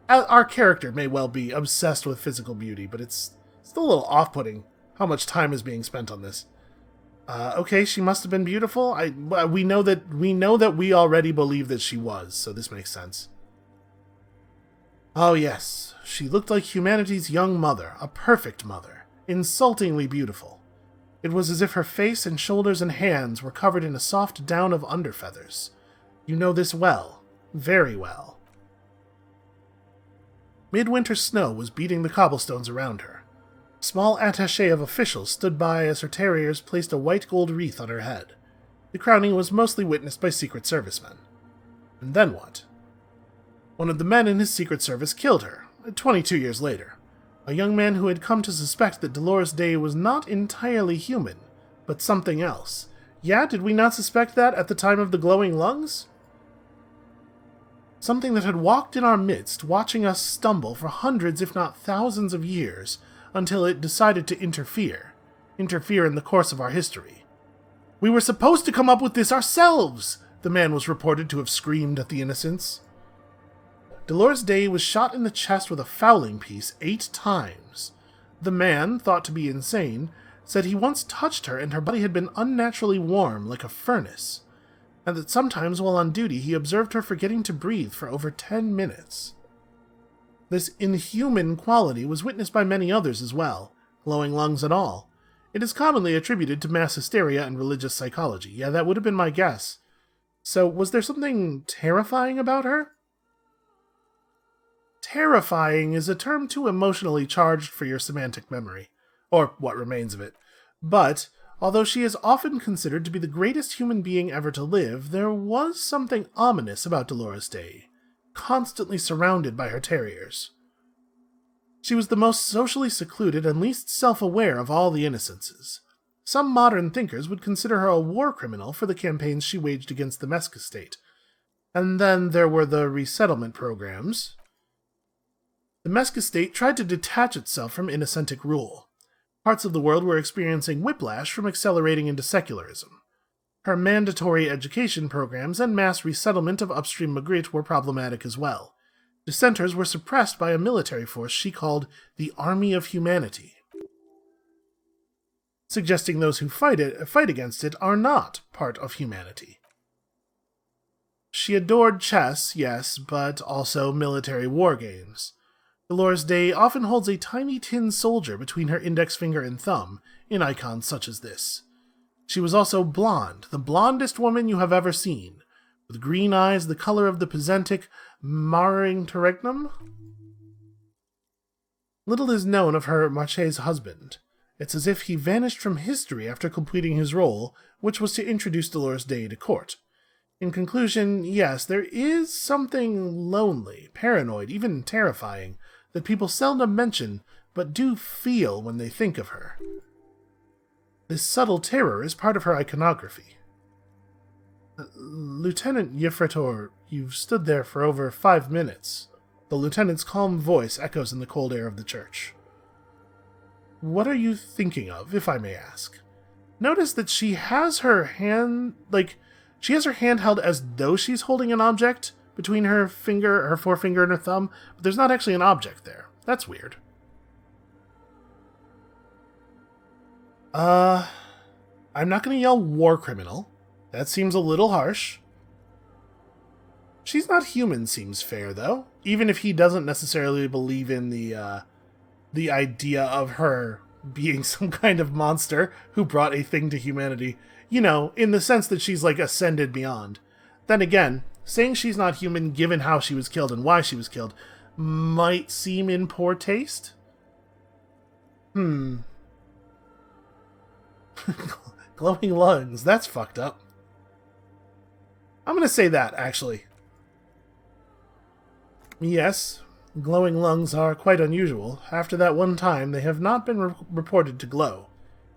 Speaker 1: our character may well be obsessed with physical beauty, but it's still a little off-putting how much time is being spent on this. Okay, she must have been beautiful. We know that we already believe that she was, so this makes sense. Oh yes, she looked like humanity's young mother, a perfect mother, insultingly beautiful. It was as if her face and shoulders and hands were covered in a soft down of underfeathers. You know this well, very well. Midwinter snow was beating the cobblestones around her. A small attaché of officials stood by as her terriers placed a white gold wreath on her head. The crowning was mostly witnessed by Secret Servicemen. And then what? One of the men in his Secret Service killed her, 22 years later. A young man who had come to suspect that Dolores Day was not entirely human, but something else. Yeah, did we not suspect that at the time of the glowing lungs? Something that had walked in our midst, watching us stumble for hundreds if not thousands of years, until it decided to interfere in the course of our history. We were supposed to come up with this ourselves, the man was reported to have screamed at the Innocents. Dolores Day was shot in the chest with a fowling piece 8 times. The man, thought to be insane, said he once touched her and her body had been unnaturally warm like a furnace, and that sometimes while on duty he observed her forgetting to breathe for over 10 minutes. This inhuman quality was witnessed by many others as well, glowing lungs and all. It is commonly attributed to mass hysteria and religious psychology. Yeah, that would have been my guess. So, was there something terrifying about her? Terrifying is a term too emotionally charged for your semantic memory, or what remains of it. But, although she is often considered to be the greatest human being ever to live, there was something ominous about Dolores Day, constantly surrounded by her terriers. She was the most socially secluded and least self-aware of all the Innocences. Some modern thinkers would consider her a war criminal for the campaigns she waged against the Mesca state. And then there were the resettlement programs. The Mesca state tried to detach itself from Innocentic rule. Parts of the world were experiencing whiplash from accelerating into secularism. Her mandatory education programs and mass resettlement of upstream Magritte were problematic as well. Dissenters were suppressed by a military force she called the Army of Humanity, suggesting those who fight against it are not part of humanity. She adored chess, yes, but also military war games. Dolores Day often holds a tiny tin soldier between her index finger and thumb, in icons such as this. She was also blonde, the blondest woman you have ever seen, with green eyes the color of the Pezentic Maringterregnum. Little is known of her Marche's husband. It's as if he vanished from history after completing his role, which was to introduce Dolores Day to court. In conclusion, yes, there is something lonely, paranoid, even terrifying, that people seldom mention, but do feel when they think of her. This subtle terror is part of her iconography. Lieutenant Yefretor, you've stood there for over 5 minutes. The lieutenant's calm voice echoes in the cold air of the church. What are you thinking of, if I may ask? Notice that she has her hand, she has her hand held as though she's holding an object between her forefinger and her thumb, but there's not actually an object there. That's weird. I'm not going to yell war criminal. That seems a little harsh. She's not human seems fair, though. Even if he doesn't necessarily believe in the idea of her being some kind of monster who brought a thing to humanity. You know, in the sense that she's, ascended beyond. Then again, saying she's not human given how she was killed and why she was killed might seem in poor taste. Glowing lungs, that's fucked up. I'm gonna say that, actually. Yes, glowing lungs are quite unusual. After that one time, they have not been reported to glow.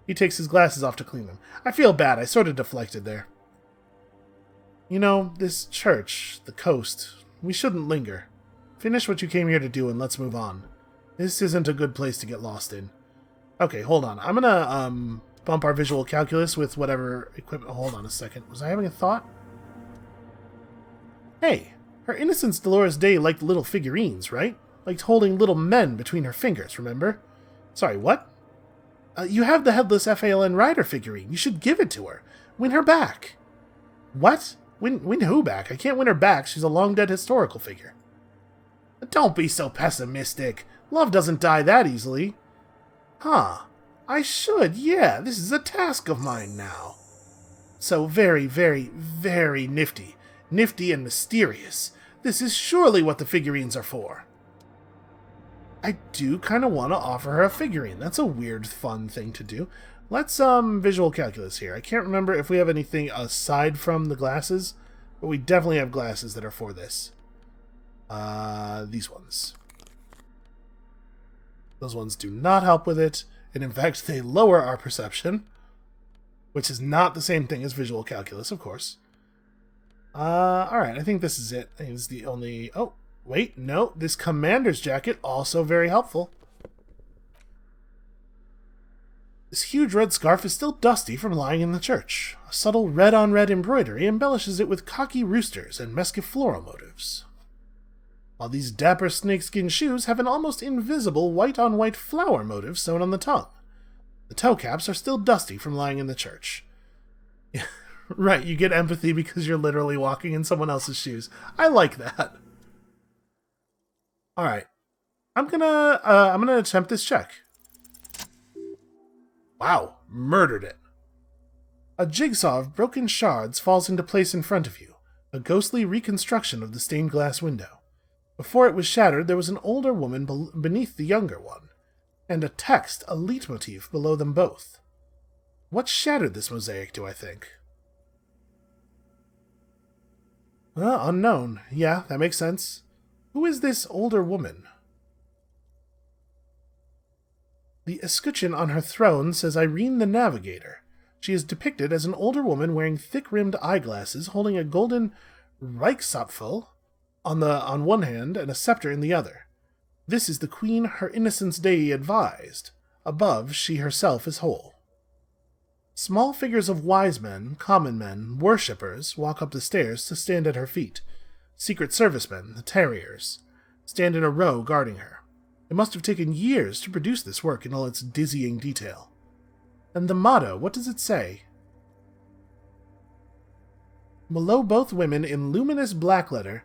Speaker 1: He takes his glasses off to clean them. I feel bad, I sort of deflected there. You know, this church, the coast, we shouldn't linger. Finish what you came here to do and let's move on. This isn't a good place to get lost in. Okay, hold on. I'm gonna, bump our visual calculus with whatever equipment. Hold on a second. Was I having a thought? Hey, her Innocence Dolores Day liked little figurines, right? Liked holding little men between her fingers, remember? Sorry, what? You have the headless FALN rider figurine. You should give it to her. Win her back. What? Win who back? I can't win her back. She's a long-dead historical figure. Don't be so pessimistic. Love doesn't die that easily. Huh. I should, yeah. This is a task of mine now. So very, very, very nifty. Nifty and mysterious. This is surely what the figurines are for. I do kind of want to offer her a figurine. That's a weird, fun thing to do. Let's, visual calculus here. I can't remember if we have anything aside from the glasses, but we definitely have glasses that are for this. These ones. Those ones do not help with it, and in fact, they lower our perception, which is not the same thing as visual calculus, of course. Alright, I think this is it. I think this is the only... Oh, wait, no, this commander's jacket, also very helpful. This huge red scarf is still dusty from lying in the church. A subtle red-on-red embroidery embellishes it with cocky roosters and mesquite floral motifs. While these dapper snakeskin shoes have an almost invisible white-on-white flower motif sewn on the tongue. The toe caps are still dusty from lying in the church. Right, you get empathy because you're literally walking in someone else's shoes. I like that. Alright. I'm gonna attempt this check. Wow, murdered it. A jigsaw of broken shards falls into place in front of you, a ghostly reconstruction of the stained glass window. Before it was shattered, there was an older woman beneath the younger one, and a text, a leitmotif, below them both. What shattered this mosaic, do I think? Well, unknown. Yeah, that makes sense. Who is this older woman? The escutcheon on her throne says Irene the Navigator. She is depicted as an older woman wearing thick-rimmed eyeglasses, holding a golden Reichsapfel on one hand and a scepter in the other. This is the queen her Innocence Day advised. Above, she herself is whole. Small figures of wise men, common men, worshippers walk up the stairs to stand at her feet. Secret servicemen, the Terriers, stand in a row guarding her. It must have taken years to produce this work in all its dizzying detail. And the motto, what does it say? Below both women in luminous black letter,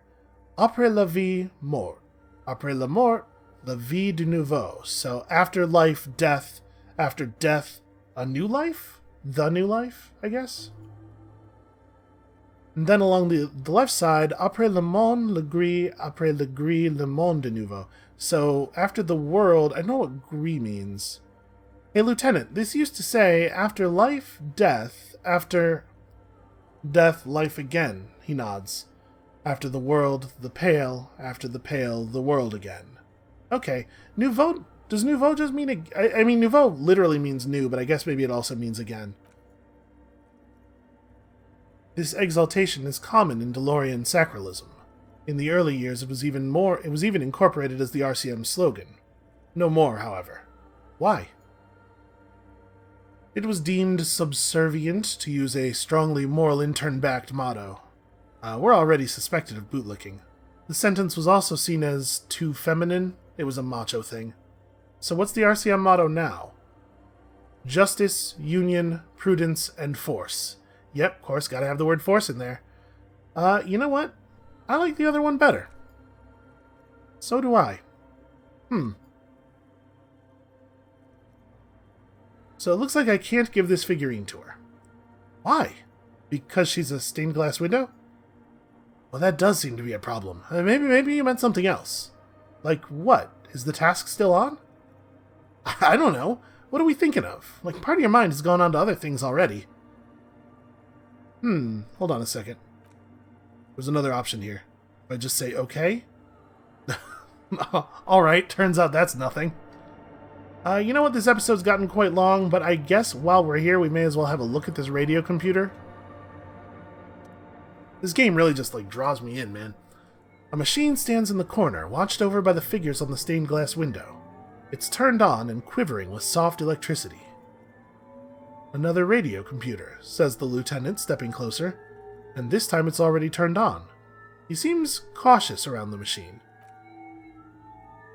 Speaker 1: Après la vie, mort. Après la mort, la vie de nouveau. So after life, death. After death, a new life? The new life, I guess? And then along the left side, Après le monde, le gris, après le gris, le monde de nouveau. So, after the world, I know what gris means. Hey, Lieutenant, this used to say, after life, death, after... Death, life again, he nods. After the world, the pale. After the pale, the world again. Okay. Nouveau, does nouveau just mean... I mean, nouveau literally means new, but I guess maybe it also means again. This exaltation is common in DeLorean sacralism. In the early years, it was even incorporated as the RCM slogan. No more, however. Why? It was deemed subservient, to use a strongly moral intern-backed motto. We're already suspected of bootlicking. The sentence was also seen as too feminine. It was a macho thing. So what's the RCM motto now? Justice, union, prudence, and force. Yep, of course, gotta have the word force in there. You know what? I like the other one better. So do I. So it looks like I can't give this figurine to her. Why? Because she's a stained glass window? Well, that does seem to be a problem. Maybe you meant something else. Like what? Is the task still on? I don't know. What are we thinking of? Like, part of your mind has gone on to other things already. Hold on a second. There's another option here. If I just say okay? Alright, turns out that's nothing. You know what? This episode's gotten quite long, but I guess while we're here, we may as well have a look at this radio computer. This game really just, like, draws me in, man. A machine stands in the corner, watched over by the figures on the stained glass window. It's turned on and quivering with soft electricity. Another radio computer, says the lieutenant, stepping closer, and this time it's already turned on. He seems cautious around the machine.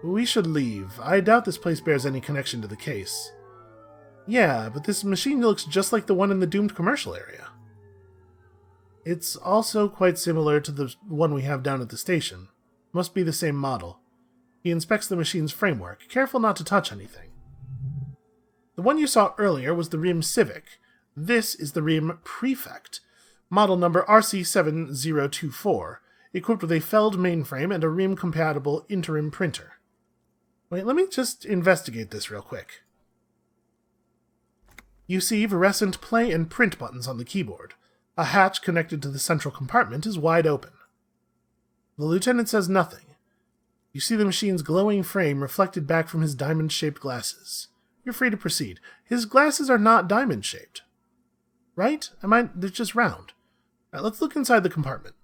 Speaker 1: We should leave. I doubt this place bears any connection to the case. Yeah, but this machine looks just like the one in the doomed commercial area. It's also quite similar to the one we have down at the station. Must be the same model. He inspects the machine's framework, careful not to touch anything. The one you saw earlier was the Riem Civic. This is the Riem Prefect, model number RC7024, equipped with a Feld mainframe and a Riem-compatible interim printer. Wait, let me just investigate this real quick. You see fluorescent play and print buttons on the keyboard. A hatch connected to the central compartment is wide open. The lieutenant says nothing. You see the machine's glowing frame reflected back from his diamond-shaped glasses. You're free to proceed. His glasses are not diamond-shaped. Right? They're just round. Right, let's look inside the compartment.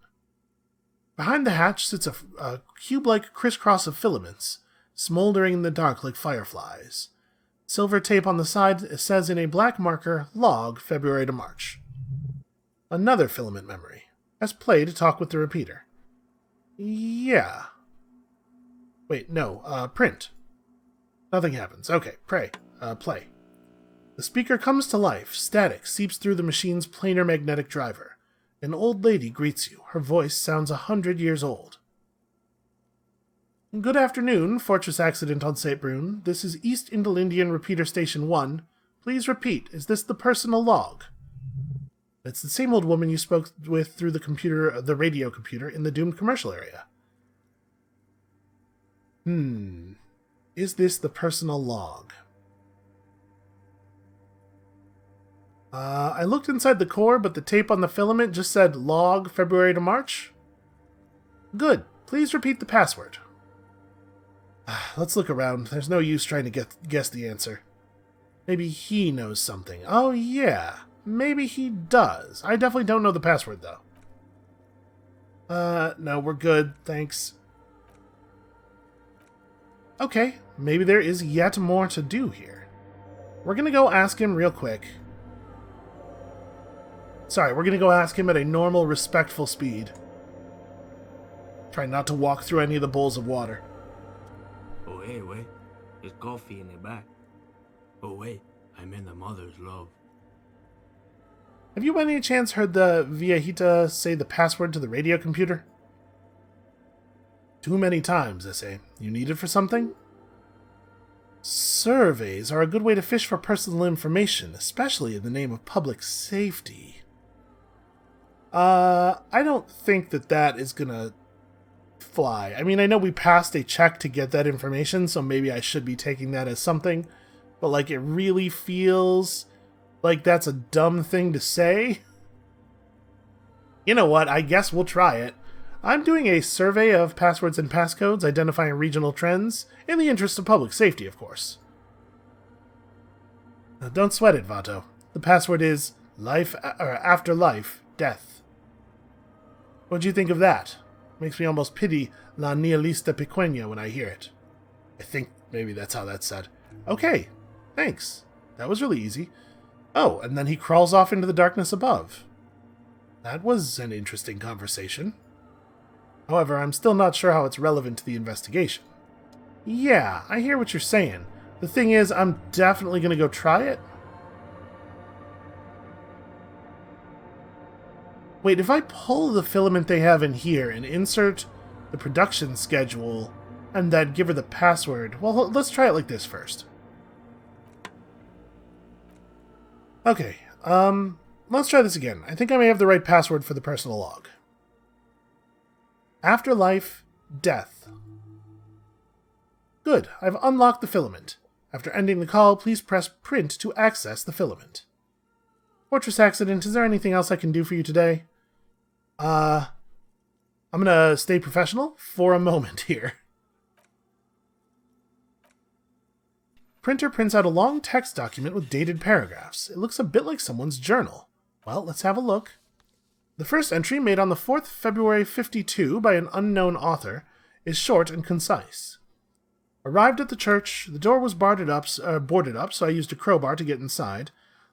Speaker 1: Behind the hatch sits a cube-like crisscross of filaments, smoldering in the dark like fireflies. Silver tape on the side says in a black marker, log, February to March. Another filament memory. Press play to talk with the repeater. Yeah. Wait, no, print. Nothing happens. Okay, play. The speaker comes to life. Static seeps through the machine's planar magnetic driver. An old lady greets you. Her voice sounds 100 years old. Good afternoon, Fortress Accident on St. Brune. This is East Indian Repeater Station 1. Please repeat. Is this the personal log? It's the same old woman you spoke with through the radio computer in the doomed commercial area. Is this the personal log? I looked inside the core, but the tape on the filament just said log, February to March. Good. Please repeat the password. Let's look around. There's no use trying to guess the answer. Maybe he knows something. Oh, yeah. Maybe he does. I definitely don't know the password, though. No, we're good. Thanks. Okay, maybe there is yet more to do here. We're gonna go ask him real quick. Sorry, we're gonna go ask him at a normal, respectful speed. Try not to walk through any of the bowls of water.
Speaker 8: Oh, hey, wait. There's coffee in the back. Oh, wait. I'm in the mother's love.
Speaker 1: Have you by any chance heard the Viejita say the password to the radio computer? Too many times, I say. You need it for something? Surveys are a good way to fish for personal information, especially in the name of public safety. I don't think that is gonna fly. I mean, I know we passed a check to get that information, so maybe I should be taking that as something, but, like, it really feels like that's a dumb thing to say. You know what? I guess we'll try it. I'm doing a survey of passwords and passcodes, identifying regional trends, in the interest of public safety, of course. Now, don't sweat it, Vato. The password is after life, death. What'd you think of that? Makes me almost pity La Nihilista Pequeña when I hear it. I think maybe that's how that's said. Okay, thanks. That was really easy. Oh, and then he crawls off into the darkness above. That was an interesting conversation. However, I'm still not sure how it's relevant to the investigation. Yeah, I hear what you're saying. The thing is, I'm definitely going to go try it. Wait, if I pull the filament they have in here and insert the production schedule and then give her the password... Well, let's try it like this first. Okay, let's try this again. I think I may have the right password for the personal log. Afterlife, death. Good, I've unlocked the filament. After ending the call, please press print to access the filament. Fortress Accident, is there anything else I can do for you today? I'm gonna stay professional for a moment here. Printer prints out a long text document with dated paragraphs. It looks a bit like someone's journal. Well, let's have a look. The first entry, made on the 4th February 52 by an unknown author, is short and concise. Arrived at the church, the door was boarded up, so I used a crowbar to get inside.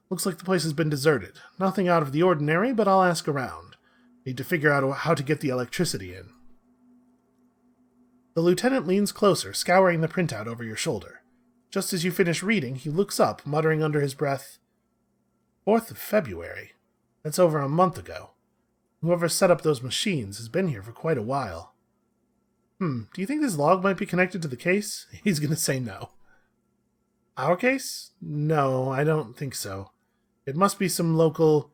Speaker 1: Looks like the place has been deserted. Nothing out of the ordinary, but I'll ask around. Need to figure out how to get the electricity in. The lieutenant leans closer, scouring the printout over your shoulder. Just as you finish reading, he looks up, muttering under his breath, 4th of February? That's over a month ago. Whoever set up those machines has been here for quite a while. Do you think this log might be connected to the case? He's gonna say no. Our case? No, I don't think so. It must be some local...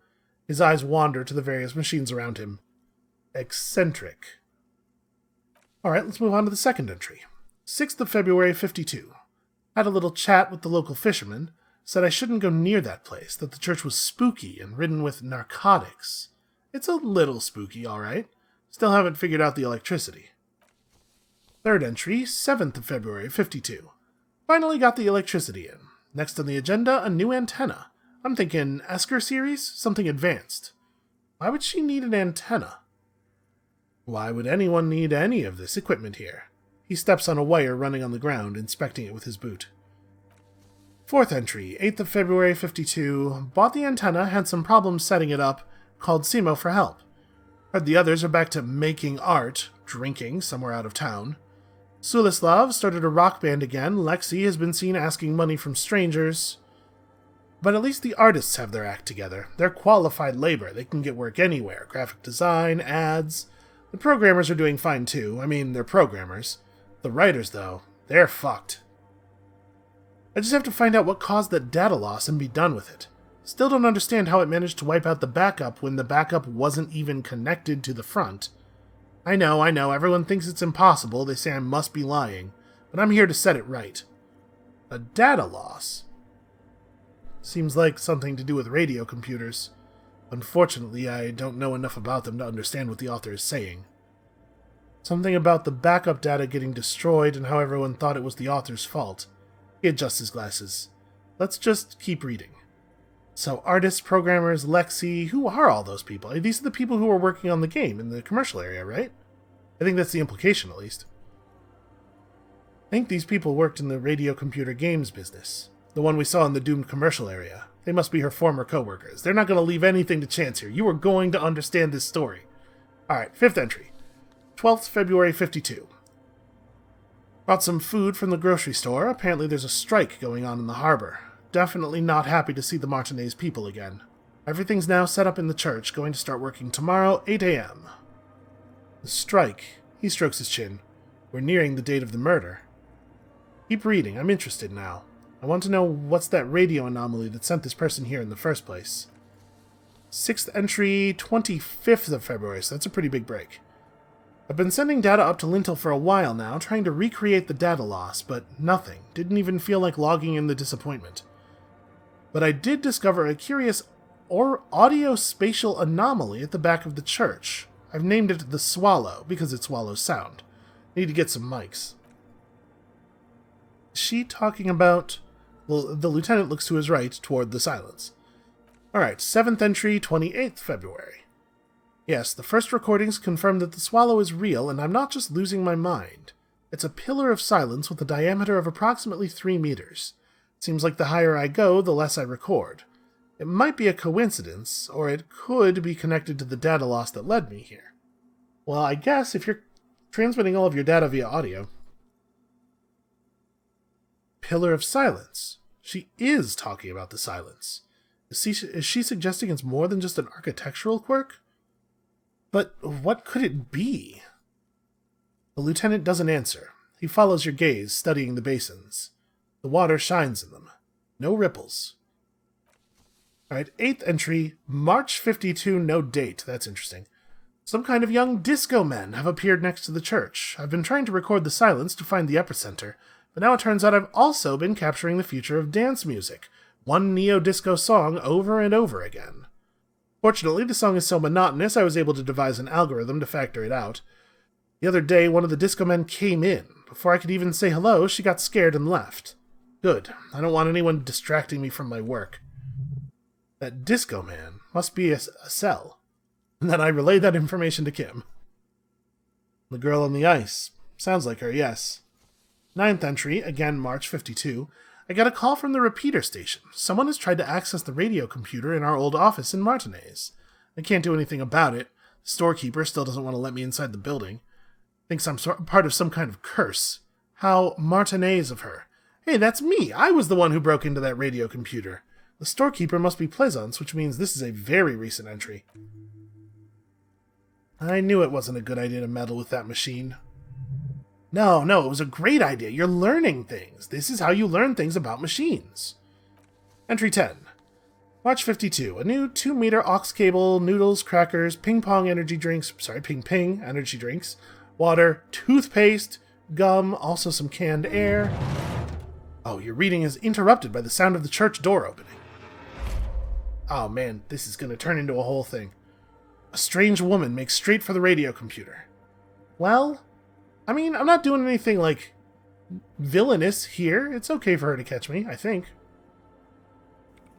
Speaker 1: His eyes wander to the various machines around him. Eccentric. Alright, let's move on to the second entry. 6th of February 52. Had a little chat with the local fisherman. Said I shouldn't go near that place, that the church was spooky and ridden with narcotics. It's a little spooky, alright. Still haven't figured out the electricity. Third entry, 7th of February 52. Finally got the electricity in. Next on the agenda, a new antenna. I'm thinking Esker series? Something advanced. Why would she need an antenna? Why would anyone need any of this equipment here? He steps on a wire running on the ground, inspecting it with his boot. Fourth entry, 8th of February 52. Bought the antenna, had some problems setting it up, called Simo for help. Heard the others are back to making art, drinking, somewhere out of town. Sulislav started a rock band again. Lexi has been seen asking money from strangers. But at least the artists have their act together. They're qualified labor. They can get work anywhere. Graphic design, ads. The programmers are doing fine too. I mean, they're programmers. The writers, though, they're fucked. I just have to find out what caused that data loss and be done with it. Still don't understand how it managed to wipe out the backup when the backup wasn't even connected to the front. I know, everyone thinks it's impossible. They say I must be lying. But I'm here to set it right. A data loss? Seems like something to do with radio computers. Unfortunately, I don't know enough about them to understand what the author is saying. Something about the backup data getting destroyed and how everyone thought it was the author's fault. He adjusts his glasses. Let's just keep reading. So, artists, programmers, Lexi, who are all those people? These are the people who are working on the game in the commercial area, right? I think that's the implication, at least. I think these people worked in the radio computer games business. The one we saw in the doomed commercial area. They must be her former co-workers. They're not going to leave anything to chance here. You are going to understand this story. Alright, fifth entry. 12th February 52. Brought some food from the grocery store. Apparently there's a strike going on in the harbor. Definitely not happy to see the Martinez people again. Everything's now set up in the church, going to start working tomorrow, 8 a.m. The strike. He strokes his chin. We're nearing the date of the murder. Keep reading, I'm interested now. I want to know what's that radio anomaly that sent this person here in the first place. 6th entry, 25th of February, so that's a pretty big break. I've been sending data up to Lintel for a while now, trying to recreate the data loss, but nothing. Didn't even feel like logging in the disappointment. But I did discover a curious or audio-spatial anomaly at the back of the church. I've named it the Swallow, because it swallows sound. Need to get some mics. Is she talking about... Well, the lieutenant looks to his right, toward the silence. Alright, 7th entry, 28th February. Yes, the first recordings confirm that the Swallow is real, and I'm not just losing my mind. It's a pillar of silence with a diameter of approximately 3 meters. It seems like the higher I go, the less I record. It might be a coincidence, or it could be connected to the data loss that led me here. Well, I guess if you're transmitting all of your data via audio... Pillar of silence. She is talking about the silence. Is she suggesting it's more than just an architectural quirk? But what could it be? The lieutenant doesn't answer. He follows your gaze, studying the basins. The water shines in them. No ripples. Alright, 8th entry, March 52, no date. That's interesting. Some kind of young disco men have appeared next to the church. I've been trying to record the silence to find the epicenter, but now it turns out I've also been capturing the future of dance music, one neo-disco song over and over again. Fortunately, the song is so monotonous I was able to devise an algorithm to factor it out. The other day, one of the disco men came in. Before I could even say hello, she got scared and left. Good. I don't want anyone distracting me from my work. That disco man must be a cell. And then I relayed that information to Kim. The girl on the ice. Sounds like her, yes. 9th entry, again March 52. I got a call from the repeater station. Someone has tried to access the radio computer in our old office in Martinez. I can't do anything about it. The storekeeper still doesn't want to let me inside the building. Thinks I'm part of some kind of curse. How Martinez of her. Hey, that's me! I was the one who broke into that radio computer. The storekeeper must be Plaisance, which means this is a very recent entry. I knew it wasn't a good idea to meddle with that machine. No, it was a great idea. You're learning things. This is how you learn things about machines. Entry 10. March 52. A new 2-meter aux cable, noodles, crackers, ping-pong energy drinks, ping-ping energy drinks, water, toothpaste, gum, also some canned air. Oh, your reading is interrupted by the sound of the church door opening. Oh man, this is going to turn into a whole thing. A strange woman makes straight for the radio computer. Well, I mean, I'm not doing anything, like, villainous here. It's okay for her to catch me, I think.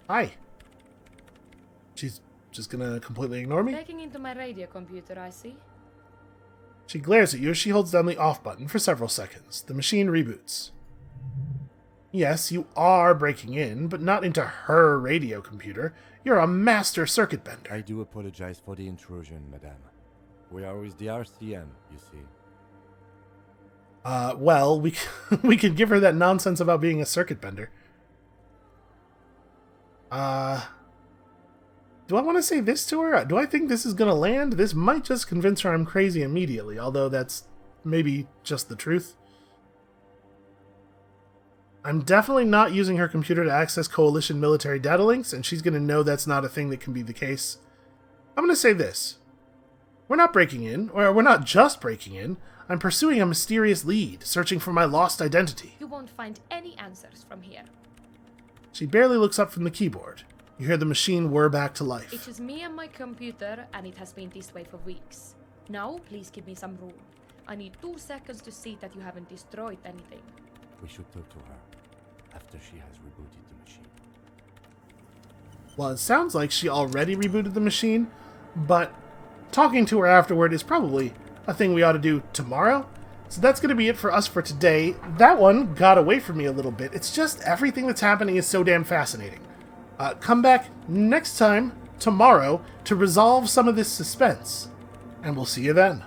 Speaker 1: Hi. She's just gonna completely ignore me?
Speaker 9: Breaking into my radio computer, I see.
Speaker 1: She glares at you as she holds down the off button for several seconds. The machine reboots. Yes, you are breaking in, but not into her radio computer. You're a master circuit bender.
Speaker 3: I do apologize for the intrusion, madame. We are with the RCM, you see.
Speaker 1: Well, we could give her that nonsense about being a circuit bender. Do I want to say this to her? Do I think this is gonna land? This might just convince her I'm crazy immediately, although that's maybe just the truth. I'm definitely not using her computer to access Coalition military data links, and she's gonna know that's not a thing that can be the case. I'm gonna say this. We're not breaking in, or we're not just breaking in. I'm pursuing a mysterious lead, searching for my lost identity.
Speaker 9: You won't find any answers from here.
Speaker 1: She barely looks up from the keyboard. You hear the machine whir back to life.
Speaker 9: It is me and my computer, and it has been this way for weeks. Now, please give me some room. I need 2 seconds to see that you haven't destroyed anything.
Speaker 3: We should talk to her after she has rebooted the machine.
Speaker 1: Well, it sounds like she already rebooted the machine, but talking to her afterward is probably a thing we ought to do tomorrow. So that's going to be it for us for today. That one got away from me a little bit. It's just everything that's happening is so damn fascinating. Come back next time, tomorrow, to resolve some of this suspense. And we'll see you then.